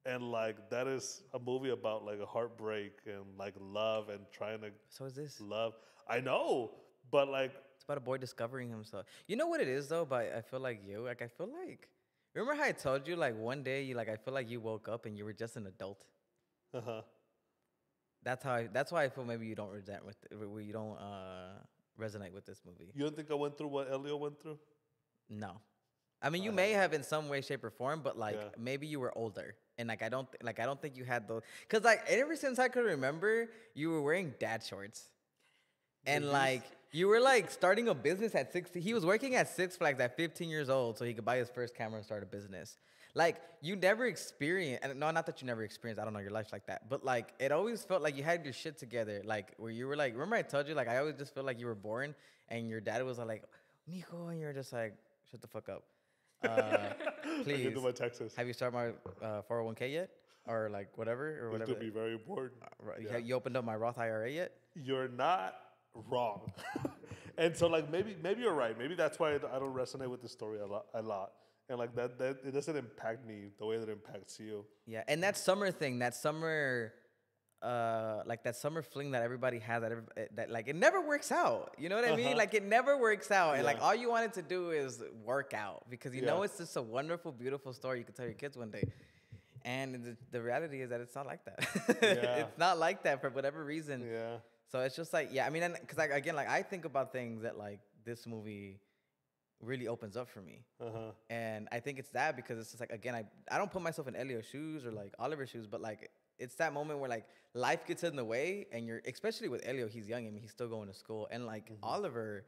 And like that is a movie about like a heartbreak and like love and trying to So is this? love. I know, but like It's about a boy discovering himself. You know what it is though? But I feel like you, like I feel like, remember how I told you like one day you like I feel like you woke up and you were just an adult. uh-huh. That's why I feel maybe you don't resonate with this movie. You don't think I went through what Elio went through? No, I mean you may have in some way, shape, or form, but like Yeah. maybe you were older, and like I don't think you had those. Cause like ever since I could remember, you were wearing dad shorts, and like you were like starting a business at 16. He was working at Six Flags at 15 years old, so he could buy his first camera and start a business. Like you never experienced, and no, not that you never experienced. I don't know your life like that, but like it always felt like you had your shit together. Like where you were like, remember I told you like I always just felt like you were born, and your dad was like, mijo, and you're just like, shut the fuck up. I Please. get to my Texas. Have you started my 401k yet? Or like whatever? Or It's whatever. gonna be very important. Yeah. You opened up my Roth IRA yet? You're not wrong. And so like maybe you're right. Maybe that's why I don't resonate with the story a lot. And like that it doesn't impact me the way that it impacts you. Yeah, and that summer thing, that summer, like that summer fling that everybody has, that like it never works out. You know what I mean? Like it never works out, and like Yeah. all you wanted to do is work out because you know Yeah. it's just a wonderful, beautiful story you can tell your kids one day. And the reality is that it's not like that. Yeah. It's not like that for whatever reason. Yeah. So it's just like, yeah, I mean, because like, again, like I think about things that like this movie really opens up for me. Uh-huh. And I think it's that because it's just like, again, I don't put myself in Elio's shoes or like Oliver's shoes, but like it's that moment where like life gets in the way and you're, especially with Elio, he's young. I mean, he's still going to school. And like Oliver,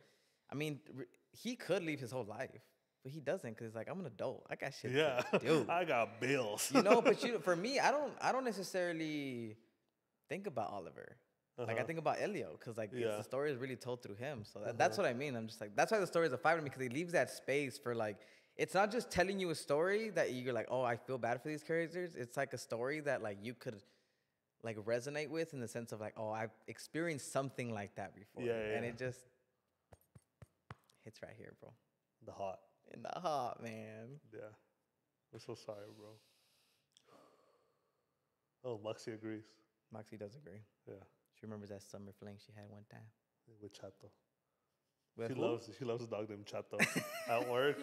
I mean, he could leave his whole life, but he doesn't because he's like, I'm an adult. I got shit Yeah. to do. I got bills. You know, but for me, I don't necessarily think about Oliver. Like I think about Elio because like the story is really told through him. So that's what I mean. I'm just like, that's why the story is a five to me because he leaves that space for like, it's not just telling you a story that you're like, oh, I feel bad for these characters. It's like a story that like you could like resonate with in the sense of like, oh, I've experienced something like that before. Yeah. And it just hits right here, bro. The hot. In the heart, man. Yeah. I'm so sorry, bro. Oh, Moxie agrees. Moxie does agree. Yeah. She remembers that summer fling she had one time. With Chato. With She who? loves a dog named Chato. At work,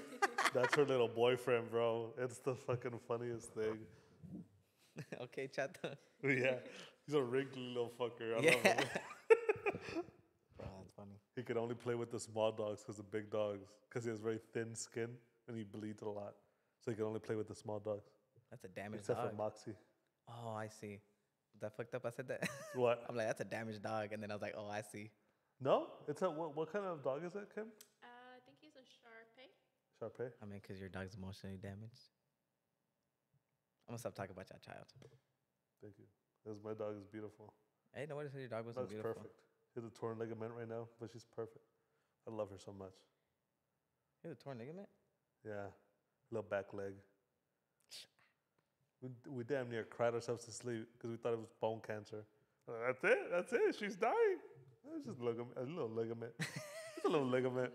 that's her little boyfriend, bro. It's the fucking funniest thing. Okay, Chato. Yeah. He's a wrinkly little fucker. I love Yeah. him. Bro, that's funny. He could only play with the small dogs because the big dogs, because he has very thin skin and he bleeds a lot. So he can only play with the small dogs. That's a damaged Except dog. for Moxie. Oh, I see. That fucked up. I said that. What? I'm like, that's a damaged dog, and then I was like, oh, I see. No? It's a, what kind of dog is it, Kim? I think he's a Shar-Pei. Sharpei? I mean, because your dog's emotionally damaged. I'm gonna stop talking about your child. Thank you. Because my dog is beautiful. Hey, nobody said your dog wasn't Dog's beautiful. perfect. He has a torn ligament right now, but she's perfect. I love her so much. You have a torn ligament? Yeah. Little back leg. We damn near cried ourselves to sleep because we thought it was bone cancer. That's it. She's dying. It's just a little ligament. It's a little ligament.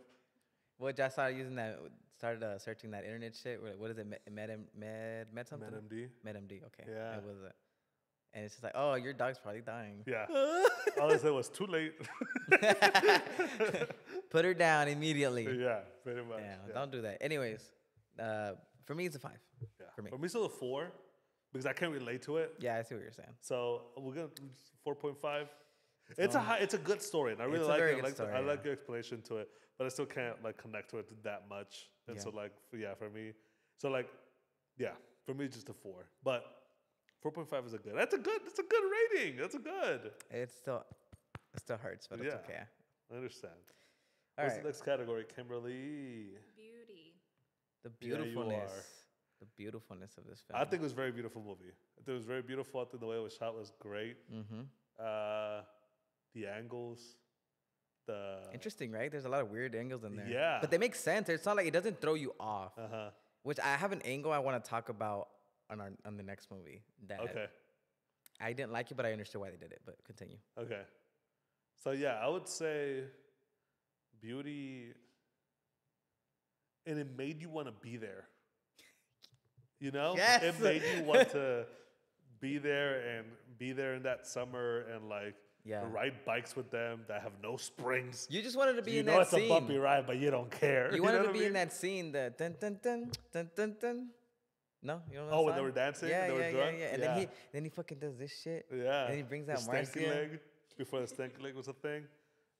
What y'all started using that? Started searching that internet shit. What is it? Med something? MedMD. MedMD. Okay. Yeah. It was it. And it's just like, oh, your dog's probably dying. Yeah. All I said was too late. Put her down immediately. Yeah, pretty much. Yeah, don't do that. Anyways, for me, it's a 5. Yeah. For me. For me, it's still a 4 because I can't relate to it. Yeah, I see what you're saying. So we're gonna 4.5. It's a good story, and I really It's a like very it. good story, I like yeah. your explanation to it, but I still can't like connect to it that much. And Yeah. so like for me, so like for me it's just a 4. But 4.5 is a good. That's a good rating. That's a good. It still hurts, but it's okay. I understand. All What's right. the next category, Kimberly? Beauty. The Yeah, you beautifulness. are. The beautifulness of this film. I think it was a very beautiful movie. I think it was very beautiful. I think the way it was shot was great. Mm-hmm. The angles, the Interesting, right? There's a lot of weird angles in there. Yeah. But they make sense. It's not like it doesn't throw you off. uh-huh. Which I have an angle I want to talk about on the next movie. That Okay. I didn't like it, but I understood why they did it. But continue. Okay. So yeah, I would say beauty, and it made you want to be there. You know, Yes. it made you want to be there in that summer and like Yeah. ride bikes with them that have no springs. You just wanted to be You in know that it's scene. a bumpy ride, but you don't care. You wanted know to what I be in mean? that scene. The dun dun dun dun dun dun. No, you don't know. Oh, that when they song? were dancing, Yeah, they were yeah, drunk? yeah. And Yeah. then he fucking does this shit. Yeah. And he brings out the stanky Marcia. leg before the stanky leg was a thing.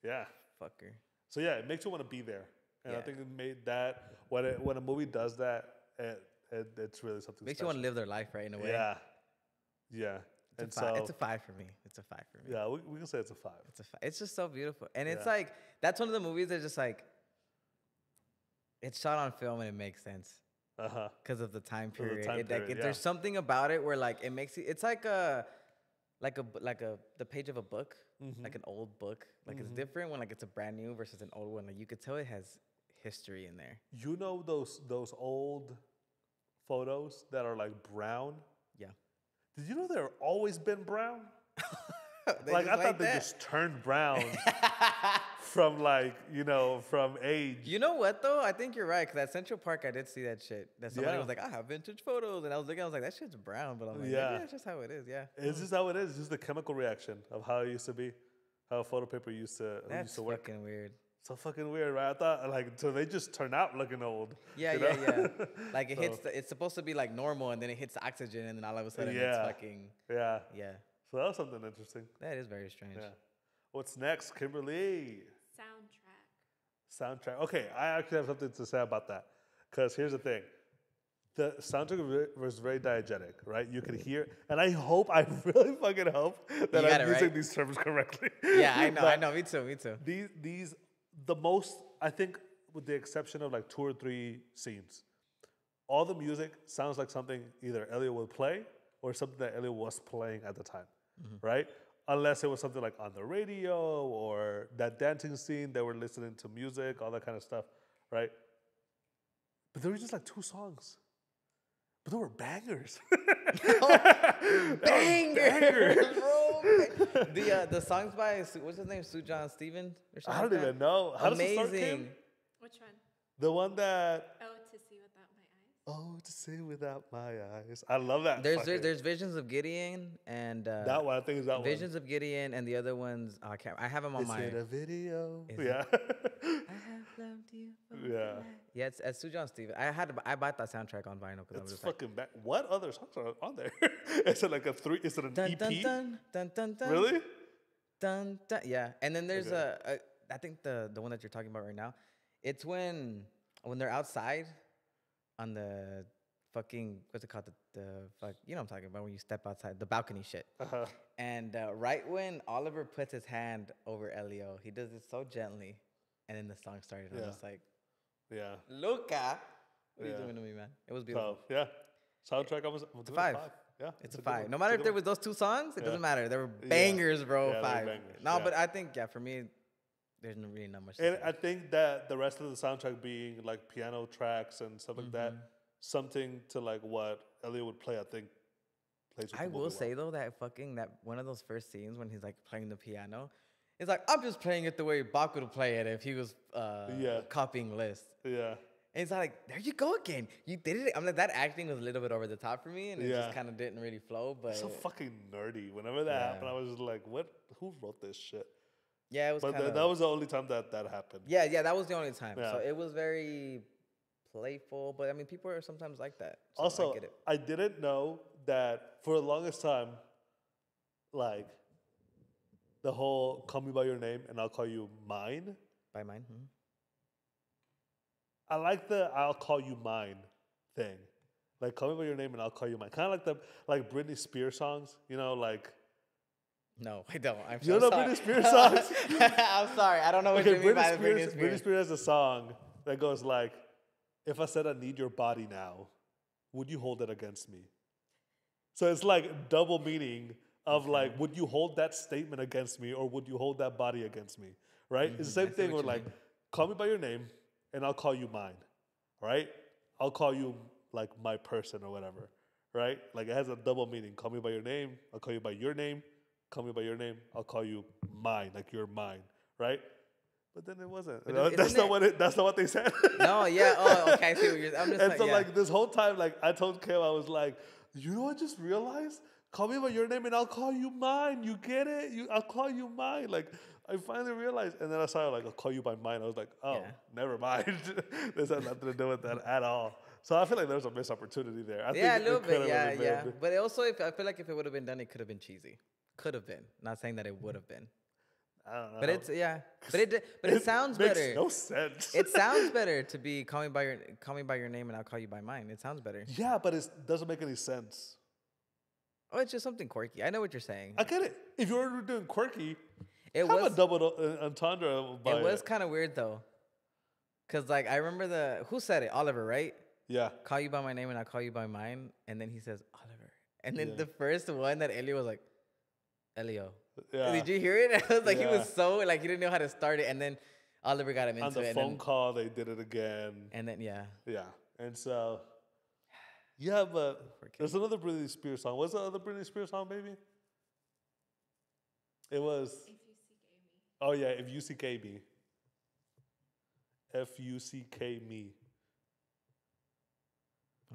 Yeah. Fucker. So yeah, it makes you want to be there, and I Yeah. think it made that when a movie does that, it's really something. Makes special. you want to live their life, right? In a way. Yeah. Yeah. It's And a 5. so It's a 5 for me. It's a 5 for me. yeah, we can say it's a 5. It's a 5. It's just so beautiful, and it's Yeah. like that's one of the movies that just like it's shot on film and it makes sense Uh huh. because of the time Because of the period. time period, yeah. There's something about it where like it makes it. It's like the page of a book, Mm-hmm. like an old book. Like it's different when like it's a brand new versus an old one. Like you could tell it has history in there. You know those old photos that are like brown? Yeah. Did you know they've always been brown? They Like just I thought they that. just turned brown from like from age. You know what though? I think you're right. Cause at Central Park, I did see that shit. That somebody Yeah. was like, "I have vintage photos," and I was looking, I was like, "That shit's brown," but I'm like, Yeah. "Maybe that's just how it is." Yeah. It's just how it is. It's just the chemical reaction of how it used to be, how photo paper used to That's work. fucking weird. So fucking weird, right? I thought like so they just turn out looking old. Yeah, you yeah, know? yeah. Like it So, hits. It's supposed to be like normal, and then it hits oxygen, and then all of a sudden it's Yeah. fucking. Yeah. Yeah. So that was something interesting. That is very strange. Yeah. What's next, Kimberly? Soundtrack. Soundtrack. Okay, I actually have something to say about that. Because here's the thing. The soundtrack was very diegetic, right? You could hear, and I really fucking hope that You got I'm it using right. these terms correctly. Yeah, I But know. Me too. the most, I think, with the exception of like 2 or 3 scenes, all the music sounds like something either Elliot would play or something that Elliot was playing at the time, right? Unless it was something like on the radio or that dancing scene, they were listening to music, all that kind of stuff, right? But there were just like 2 songs. But they were bangers. Bangers, bro. The songs by what's his name, Sujan Stevens or something. I don't like that? even know. How does it start, Kim? Amazing. Which one? The one that, Oh, to see without my eyes. oh, to see without my eyes. I love that. There's Visions of Gideon and that one. I think is that Visions of Gideon and the other ones. Oh, I have them one. on my. Is it a video? Is Yeah. I have loved you. Yeah. Yeah, it's Sujan Stevens. I bought that soundtrack on vinyl because I was It's just like, fucking bad. What other songs are on there? Is it like a 3? Is it an dun EP? dun dun dun dun dun. Really? Dun dun. Yeah, and then there's Okay. I think the one that you're talking about right now. It's when they're outside on the fucking what's it called the fuck you know what I'm talking about when you step outside the balcony shit. Uh-huh. And right when Oliver puts his hand over Elio, he does it so gently, and then the song started. And Yeah. I was like, Yeah. Luca, what are you Yeah. doing to me, man? It was beautiful. So, yeah. Soundtrack, it's a 5. Yeah. It's a good 5. one. No It's matter a if good there one. was those 2 songs, it Yeah. doesn't matter. They were Yeah. bangers, bro. Yeah, they were 5. bangers, No, yeah. but I think for me, there's really not much. To And say. I think that the rest of the soundtrack being like piano tracks and stuff like that, something to like what Elliot would play, I think plays with I the movie will well. say though that one of those first scenes when he's like playing the piano, it's like I'm just playing it the way Bach would play it if he was copying Liszt. Yeah. And it's like, there you go again. You did it. I'm like, that acting was a little bit over the top for me, and it Yeah. just kind of didn't really flow. But So fucking nerdy. Whenever that Yeah. happened, I was just like, what? Who wrote this shit? yeah, it was But kind of. that was the only time that happened. Yeah, that was the only time. Yeah. So it was very playful, but I mean, people are sometimes like that. So Also, I get it. I didn't know that for the longest time, like, the whole call me by your name and I'll call you mine. By mine. I like the I'll call you mine thing. Like, call me by your name and I'll call you mine. Kind of like Britney Spears songs, you know, like. No, I don't. I'm You so don't know sorry. Britney Spears songs? I'm sorry. I don't know what Okay, you mean by Britney Britney Spears. Spears has a song that goes like, if I said I need your body now, would you hold it against me? So it's like double meaning of like, would you hold that statement against me or would you hold that body against me? Right? It's the I same see thing what with you like, mean. call me by your name and I'll call you mine. Right? I'll call you like my person or whatever. Right? Like it has a double meaning. Call me by your name, I'll call you by your name. Call me by your name, I'll call you mine, like you're mine. Right? But then it wasn't. But That's not what they said. No, yeah. Oh, okay. I see what you're. I'm just And like, so yeah. like this whole time, like I told Kim, I was like, you know what I just realized? Call me by your name and I'll call you mine. You get it? I'll call you mine. Like I finally realized, and then I saw like I'll call you by mine. I was like, oh, Yeah. never mind. This had nothing to do with that at all. So I feel like there's a missed opportunity there. I Yeah, a think little it bit. could've Yeah, really yeah. been. But it also, I feel like if it would have been done, it could have been cheesy. Could have been. Not saying that it would have been. I don't know. But it's but it sounds makes better. no sense. It sounds better to be call me by your name and I'll call you by mine. It sounds better. Yeah, but it doesn't make any sense. Oh, it's just something quirky. I know what you're saying. I get it. If you were doing quirky, It have was a double entendre. By it was kind of weird though, cause like I remember who said it, Oliver, right? Yeah. Call you by my name and I'll call you by mine, and then he says Oliver, and then Yeah. the first one that Elio was like, Elio. Yeah. Did you hear it? I was like, he Yeah. was so like he didn't know how to start it, and then Oliver got him on into the it. phone call, they did it again. And then, yeah. Yeah, and so, yeah, but Poor kid. there's another Britney Spears song. What's the other Britney Spears song, baby? It was, If you seek Amy. oh yeah, If You Seek Me. Fuck me.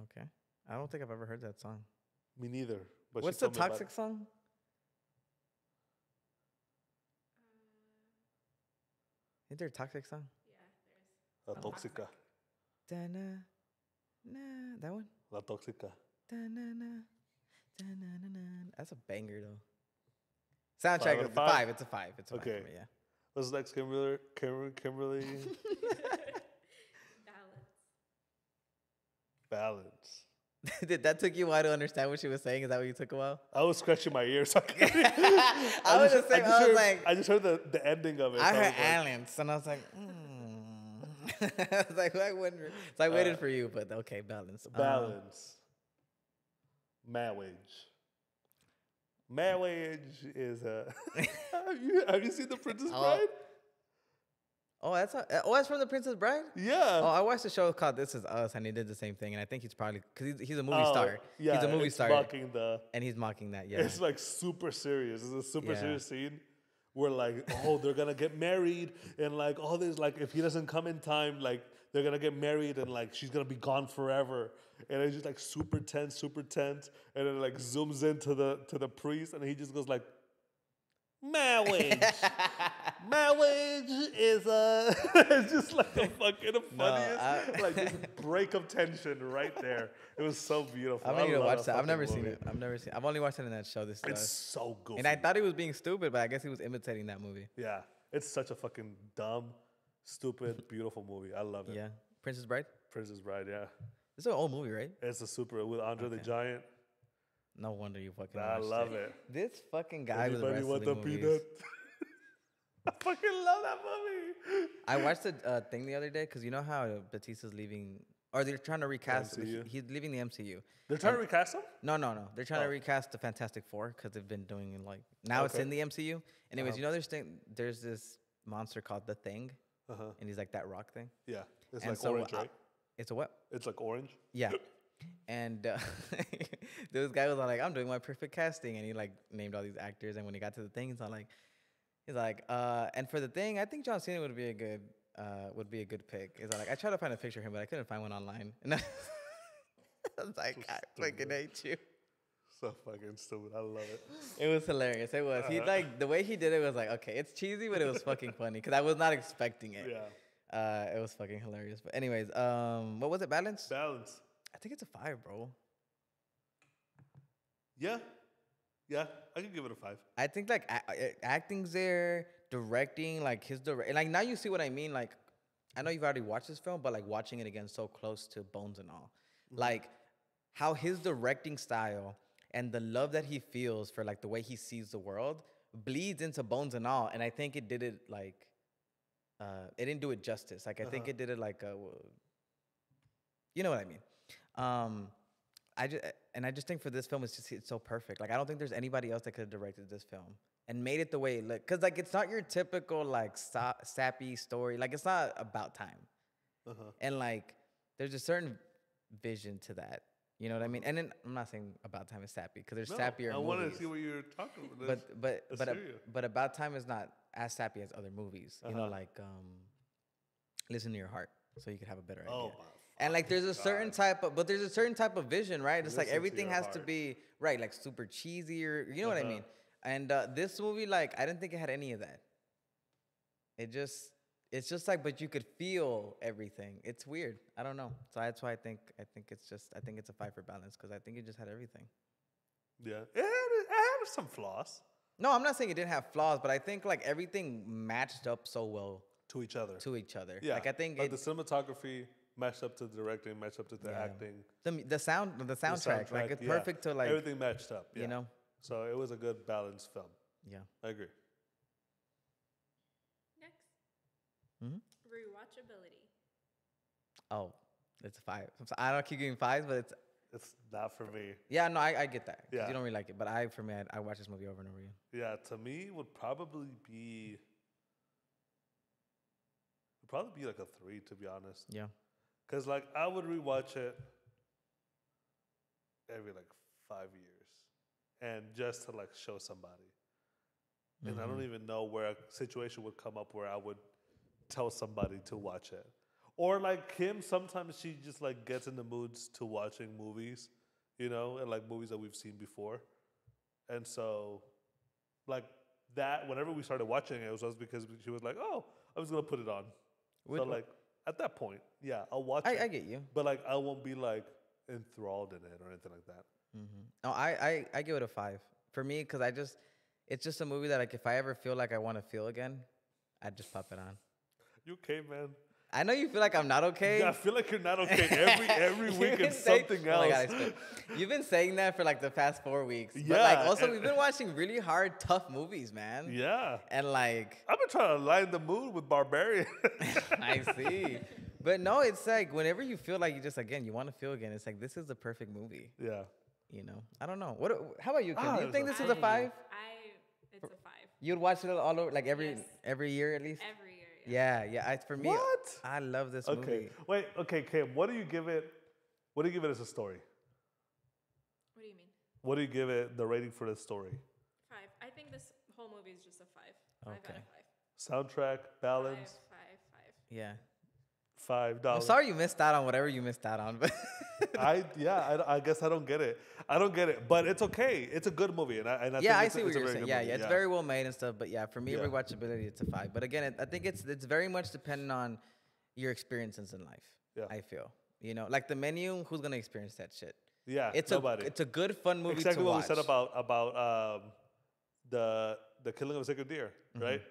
Okay. I don't think I've ever heard that song. Me neither. But What's she the told me about Toxic it. song? Is there a Toxic song? Yeah, La Tóxica. Da-na, na, that one? La Tóxica. Da-na-na, da-na-na-na. That's a banger, though. Soundtrack out is of a five? 5. It's a 5. It's a 5 Okay. for me, yeah. What's next, Kimberly? Kimberly? Balance. Balance. That took you a while to understand what she was saying? Is that what you took a while? I was scratching my ears. I I was the same. I was like, I just heard the ending of it. I so heard was like, Alliance, and I was like, I was like, I wonder. So I waited for you, but okay, balance. Balance. Mad Wage. Mad Wage is have you seen The Princess Bride? That's from The Princess Bride? Yeah. Oh, I watched a show called This Is Us, and he did the same thing. And I think he's probably, because he's a movie star. Yeah, he's a movie it's star. Mocking And he's mocking that, yeah. It's like super serious. It's a super Yeah. serious scene where like, oh, they're gonna get married and like all this, like if he doesn't come in time, like they're gonna get married and like she's gonna be gone forever. And it's just like super tense. And then like zooms into the priest and he just goes like, marriage. Marriage is it's just like the fucking funniest like this break of tension right there. It was so beautiful. I'm gonna watch that. I've fucking never seen movie. it. I've only watched it in that show. This It's so good. and I thought he was being stupid, but I guess he was imitating that movie. Yeah, it's such a fucking dumb, stupid, beautiful movie. I love it. Yeah, Princess Bride. Princess Bride. Yeah, This is an old movie, right? it's a super with Andre the Okay. Giant. No wonder you fucking. I watched love it. This fucking guy Anybody with want the the rest of the movies. peanut? I fucking love that movie. I watched a thing the other day because you know how Batista's leaving, or they're trying to recast. MCU? He's leaving the MCU. They're trying to recast him. No. They're trying to Oh. recast the Fantastic Four because they've been doing like now it's Okay. in the MCU. Anyways, you know there's this monster called the Thing, Uh-huh. and he's like that rock thing. Yeah, it's And like so, orange, right? It's a what? It's like orange. Yeah. And this guy was all like, I'm doing my perfect casting. And he like named all these actors. And when he got to the thing, he's like, and for the thing, I think John Cena would be a good pick. He's like, I tried to find a picture of him, but I couldn't find one online. And I was like, I fucking hate you. So fucking stupid. I love it. It was hilarious. It was. He like, the way he did it was like, okay, it's cheesy, but it was fucking funny. Because I was not expecting it. Yeah. It was fucking hilarious. But anyways, what was it? Balance? Balance. I think it's a 5, bro. Yeah. I can give it a 5. I think like acting's there, directing, like his direct, like now you see what I mean. Like, I know you've already watched this film, but like watching it again so close to Bones and all, like how his directing style and the love that he feels for like the way he sees the world bleeds into Bones and all, and I think it did it like, it didn't do it justice. Like I think it did it like you know what I mean. I just think for this film, it's so perfect. Like I don't think there's anybody else that could have directed this film and made it the way it looked. Cause like it's not your typical like sappy story. Like it's not about time, and like there's a certain vision to that. You know what I mean? And then I'm not saying About Time is sappy because there's sappier. I movies. want to see what you're talking about. But About Time is not as sappy as other movies. You know, like listen to your heart so you could have a better idea. Oh, and like there's a certain type of vision, right? It's like Listen to everything your has to heart. be right, like super cheesy or you know what I mean. And this movie, like I didn't think it had any of that. It's just like, but you could feel everything. It's weird. I don't know. So that's why I think it's a 5 for balance because I think it just had everything. Yeah, it had some flaws No, I'm not saying it didn't have flaws, but I think like everything matched up so well to each other. Yeah. Like I think the cinematography matched up to the directing, matched up to the acting, the soundtrack, like it's perfect to like everything matched up. Yeah. you know. So it was a good balanced film. Yeah. I agree. Next. Rewatchability. Oh, it's a 5. I don't keep giving 5s, but It's not for me. yeah, no, I get that. 'Cause Yeah. you don't really like it, but for me, I watch this movie over and over again. Yeah, to me would probably be Probably be like a 3, to be honest. Yeah. Because like I would rewatch it every like 5 years, and just to like show somebody. And I don't even know where a situation would come up where I would tell somebody to watch it. Or like Kim, sometimes she just like gets in the moods to watching movies, and like movies that we've seen before. And so, like that, whenever we started watching it, it was just because she was like, "Oh, I was gonna put it on." So like at that point, yeah, I'll watch it. I get you. But like I won't be like enthralled in it or anything like that. No, I give it a 5 for me because it's just a movie that like if I ever feel like I want to feel again, I'd just pop it on. You okay, man? I know you feel like I'm not okay. Yeah, I feel like you're not okay. Every week it's something else. Oh my God, you've been saying that for like the past 4 weeks. Yeah. But like also we've been watching really hard, tough movies, man. Yeah. And like I've been trying to lighten the mood with Barbarian. I see. But no, it's like whenever you feel like you want to feel again, it's like this is the perfect movie. Yeah. I don't know. How about you, Kim? Do you think this is a 5? It's a 5. You'd watch it all over, like every year at least? Every year, Yeah. For me, What? I love this Okay. movie. Wait. Okay, Kim. What do you give it? What do you give it as a story? What do you mean? What do you give it the rating for this story? 5. I think this whole movie is just a 5. 5 out of 5. Soundtrack, balance, 5. Yeah. $5. I'm sorry you missed out on whatever you missed out on, but I guess I don't get it. But it's okay. It's a good movie, and I think I it's see what it's a you're very saying. good Yeah, movie. it's very well made and stuff. But yeah, for me, Yeah. rewatchability, it's a 5. But again, I think it's very much dependent on your experiences in life. Yeah. I feel like The Menu. Who's gonna experience that shit? Yeah, It's nobody. it's a good fun movie Exactly to what watch. we said about the killing of a sacred deer, right?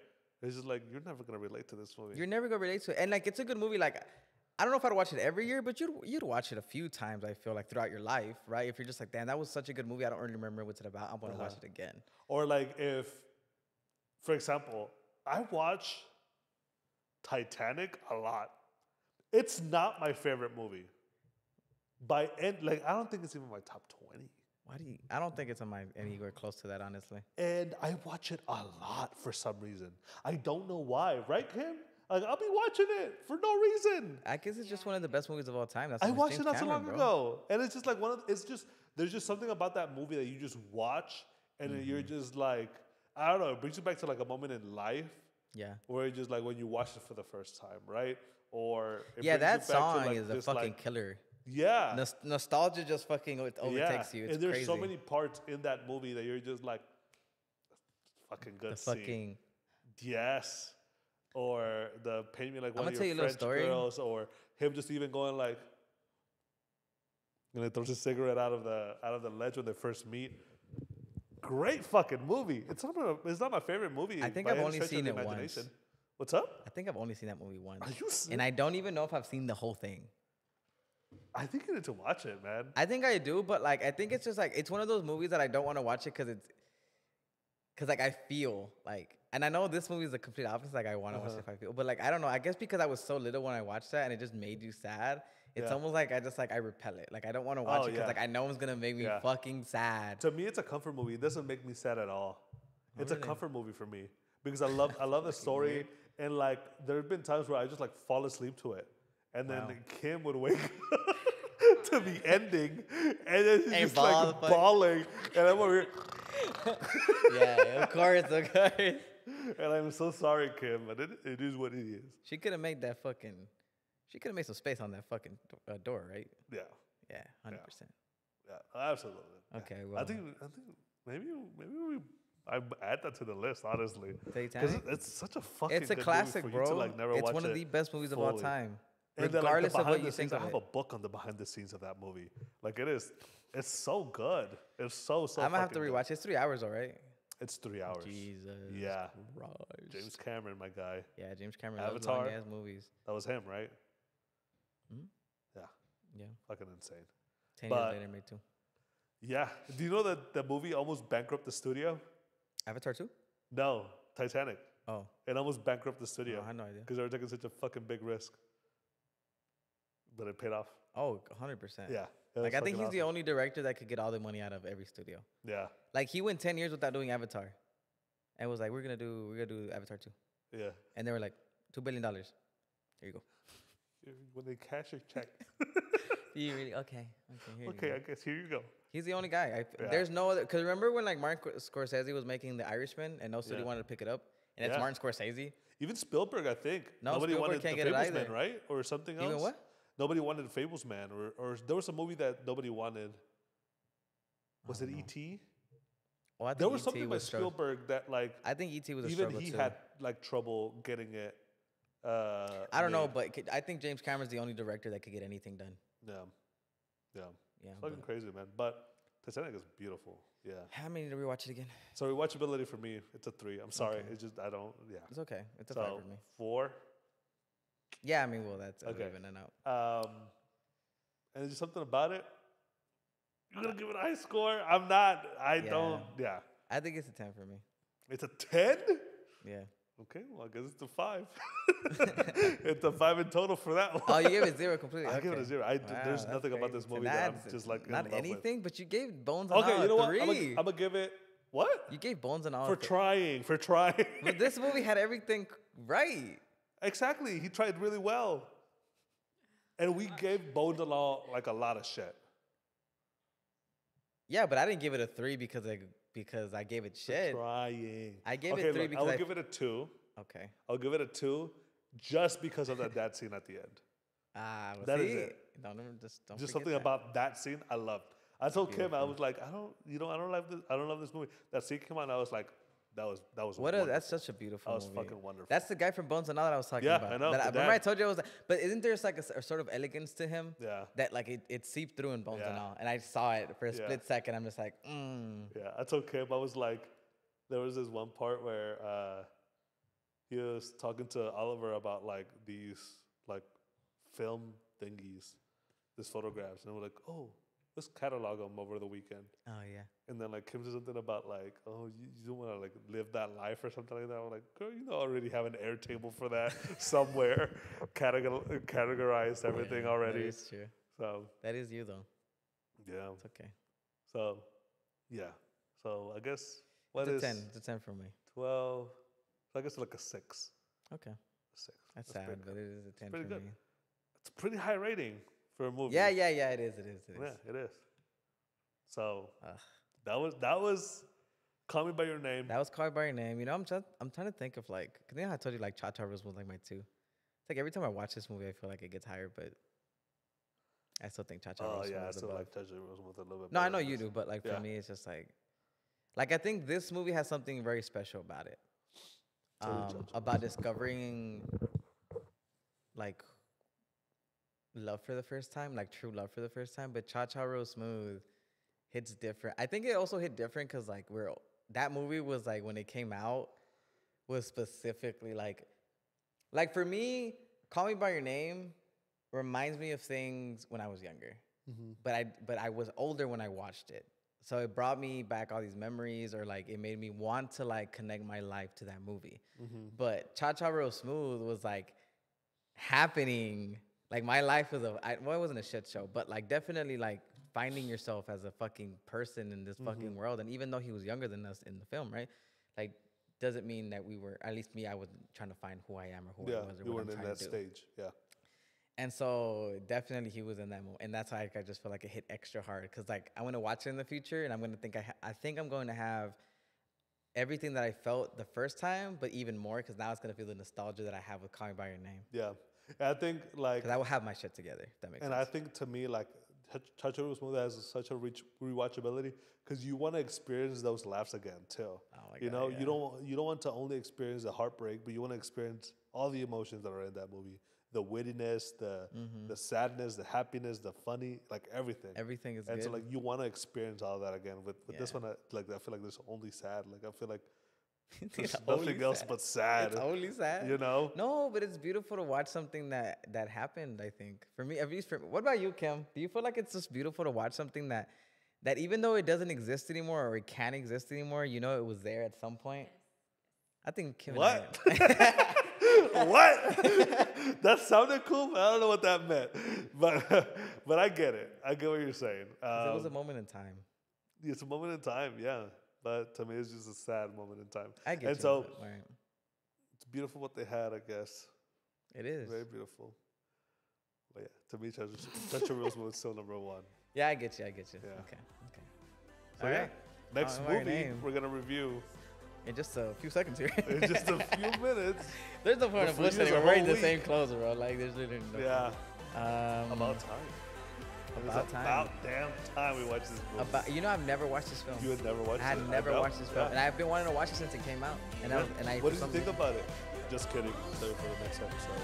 It's just like you're never gonna relate to this movie. You're never gonna relate to it, and like it's a good movie. Like I don't know if I'd watch it every year, but you'd watch it a few times. I feel like throughout your life, right? If you're just like, damn, that was such a good movie. I don't really remember what's it about. I'm gonna watch it again. Or like if, for example, I watch Titanic a lot. It's not my favorite movie. I don't think it's even my top 20. I don't think it's on my anywhere close to that, honestly. And I watch it a lot for some reason. I don't know why, right, Kim? Like I'll be watching it for no reason. I guess it's just one of the best movies of all time. I watched it not so long ago, and it's just like there's just something about that movie that you just watch, and then you're just like, I don't know, it brings you back to like a moment in life. Yeah. Where it's just like when you watch it for the first time, right? Or it Yeah, brings that you back to, song like, is a this, fucking like, killer. yeah. Nostalgia just fucking overtakes you. It's and there's crazy. so many parts in that movie that you're just like, fucking good The scene. fucking Yes. Or the paint me like one gonna of tell your you a little French story. girls, or him just even going like, and he throws his cigarette out of the ledge when they first meet. Great fucking movie. It's not my favorite movie. I think by I've any only stretch of seen the it once. imagination. What's up? I think I've only seen that movie once. Are you serious? And I don't even know if I've seen the whole thing. I think you need to watch it, man. I think I do, but like I think it's just like it's one of those movies that I don't want to watch it because like I feel like, and I know this movie is the complete opposite. Like I want to watch it if I feel, but like I don't know. I guess because I was so little when I watched that and it just made you sad. It's Yeah. almost like I repel it. Like I don't want to watch it because yeah. like I know it's gonna make me Yeah. fucking sad. To me, it's a comfort movie. It doesn't make me sad at all. It's a really? comfort movie for me because I love the story, and like there have been times where I just like fall asleep to it, and then Wow. Kim would wake up to the ending, and then she's Hey, just ball like the fuck. bawling, and I'm over here, Yeah, of course. and I'm so sorry, Kim, but it is what it is. She could have made that fucking. She could have made some space on that fucking door, right? Yeah, Yeah, 100%. yeah, absolutely. Yeah. Okay, I well. think maybe I add that to the list, honestly, because Titanic? it's such a fucking. It's a good classic, movie for you bro. to, like, never It's watch one of it the best movies of all fully. time. And then, like, the Regardless of what behind you the think scenes, I of have it. a book on the behind the scenes of that movie. Like it's so good. It's so. I'm gonna have to fucking good. rewatch. It's 3 hours, all right? It's 3 hours. Jesus. Yeah. Christ. James Cameron, my guy. Yeah, James Cameron loves Avatar. long ass movies. That was him, right? Hmm? Yeah. Yeah. Fucking insane. 10 But- years later, made too. Yeah. Do you know that the movie almost bankrupted the studio? Avatar 2? No, Titanic. Oh, It almost bankrupted the studio I had no idea. because they were taking such a fucking big risk. But it paid off. Oh, 100%. Yeah. Like, I think he's the only director that could get all the money out of every studio. Yeah. Like, he went 10 years without doing Avatar. And was like, we're gonna do Avatar 2. Yeah. And they were like, $2 billion. There you go. When they cash your check. You really okay? Here Okay, you I go. guess here you go. He's the only guy. Yeah. There's no other. Because remember when like Martin Scorsese was making The Irishman and no studio Yeah. wanted to pick it up, and it's Yeah. Martin Scorsese. Even Spielberg, I think. No, Nobody Spielberg wanted can't The get it Fablesman, either. right? Or something else. Even what? Nobody wanted Fablesman, or there was a movie that nobody wanted. Was it don't know. E.T.? Oh, I think There was E.T. something by was strugg- Spielberg that like I think E.T. was a even struggle he too. had like trouble getting it. I don't know, made. but I think James Cameron's the only director that could get anything done. Yeah, yeah, Yeah. it's fucking crazy, man. But Titanic is beautiful. Yeah. I may need to rewatch it again. So rewatchability for me, it's a 3. I'm sorry, Okay. it's just I don't. Yeah. It's okay. It's a So 5 for me. 4. Yeah, I mean, well, that's Okay. even and out. And there's just something about it. You're gonna give it a high score. I'm not. I Yeah. don't. Yeah. I think it's a 10 for me. It's a 10. Yeah. Okay, well, I guess it's a 5. It's a 5 in total for that one. Oh, you gave it 0 completely. I give it a Okay. 0. Wow, there's that's nothing about crazy. this movie So that I'm that's just like in not love with. anything, but you gave Bones and Okay, All you know a what? 3. I'm gonna give it what? You gave Bones and All For a 3. trying. For trying. But this movie had everything right. Exactly. He tried really well. And we gave Bones and All like a lot of shit. Yeah, but I didn't give it a 3 because I gave it shit. Trying. I gave okay, it 3 look, because I'll I give it a 2. Okay. I'll give it a 2 just because of that dad scene at the end. Well, That is see? it. Don't Just forget something that. about that scene I loved. I told Kim, I beautiful. was like, I don't love this movie. That scene came on, I was like, that was That's wonderful. such a beautiful That was movie. fucking wonderful. That's the guy from Bones and All that I was talking Yeah, about. I know, That the remember I dad. told you I was like, but isn't there like a sort of elegance to him? Yeah. That like it seeped through in Bones and Yeah. All, and I saw it for a Yeah. split second. I'm just like, Yeah, I told Kim, I was like, there was this one part where he was talking to Oliver about like these like film thingies, these photographs, and we're like, oh, let's catalog them over the weekend. oh yeah. And then like Kim said something about like, oh, you don't want to like live that life or something like that. I'm like, girl, you know, I already have an air table for that somewhere, categorized everything Yeah, already. That is true. So That is you though. yeah, It's okay. so yeah, so I guess what It's is a 10. It's a 10 for me. 12? So I guess like a 6. Okay. 6. That's pretty sad, good. but it is a 10 pretty for good. me. It's a pretty high rating for a movie. Yeah, it is. Yeah, it is. So Ugh. that was Call Me by Your Name. That was Called by Your Name. You know, I'm trying to think of like, cause you know how I told you like Cha Cha was like my 2. It's like every time I watch this movie, I feel like it gets higher, but I still think Cha Cha Oh was yeah, I was still above. like Touch It Rose with a little bit. No, I better know than you this. do, but like Yeah. for me, it's just like I think this movie has something very special about it. Tell me, Cha Cha. About discovering like love for the first time, like true love for the first time. But Cha Cha Real Smooth hits different. I think it also hit different because like that movie was like when it came out was specifically like for me, Call Me by Your Name reminds me of things when I was younger. But I was older when I watched it. So it brought me back all these memories, or like it made me want to like connect my life to that movie. But Cha Cha Real Smooth was like happening. Like my life was it wasn't a shit show, but like definitely like finding yourself as a fucking person in this fucking world. And even though he was younger than us in the film, right? Like doesn't mean that we were, at least me, I wasn't trying to find who I am or who I was or you what weren't I'm in trying that to do. stage. Yeah. And so definitely he was in that moment, and that's why I just feel like it hit extra hard because like I want to watch it in the future, and I'm gonna think I think I'm going to have everything that I felt the first time, but even more because now it's gonna feel the nostalgia that I have with Call Me by Your Name. Yeah. And I think like, Because I will have my shit together. If that makes and sense. I think to me like Touch It Rose Smooth has such a rich rewatchability because you want to experience those laughs again too. Oh my You God, know, yeah. you don't want to only experience the heartbreak, but you want to experience all the emotions that are in that movie. The wittiness, the sadness, the happiness, the funny, like everything. Everything is And good. so like you want to experience all that again. With this Yeah. one, I feel like there's only sad. Like I feel like It's there's only nothing else sad. but sad. It's only sad. You know? No, but it's beautiful to watch something that happened, I think. For me, at least what about you, Kim? Do you feel like it's just beautiful to watch something that even though it doesn't exist anymore or it can't exist anymore, you know it was there at some point? I think Kim What? and I What? That sounded cool, but I don't know what that meant. But I get it. I get what you're saying. it was a moment in time. It's a moment in time, yeah. But to me, it's just a sad moment in time. I get and you. so but, right. it's beautiful what they had, I guess. It is. Very beautiful. But yeah, to me, Treasure Rosewood is still number one. Yeah, I get you. Yeah. Okay. So All yeah, right. next All right, movie name. we're gonna review In just a few seconds here. in just a few minutes. There's no point The of freeze bullshitting. is a We're wearing whole the same week. clothes, bro. Like, there's literally no Yeah, point. about time. About It's time. about damn time we watched this movie. You know, I've never watched this film. You had never watched I it? had never know. watched this film, Yeah. and I've been wanting to watch it since it came out. And Yeah. I What did you something- think about it? Just kidding. Save it for the next episode.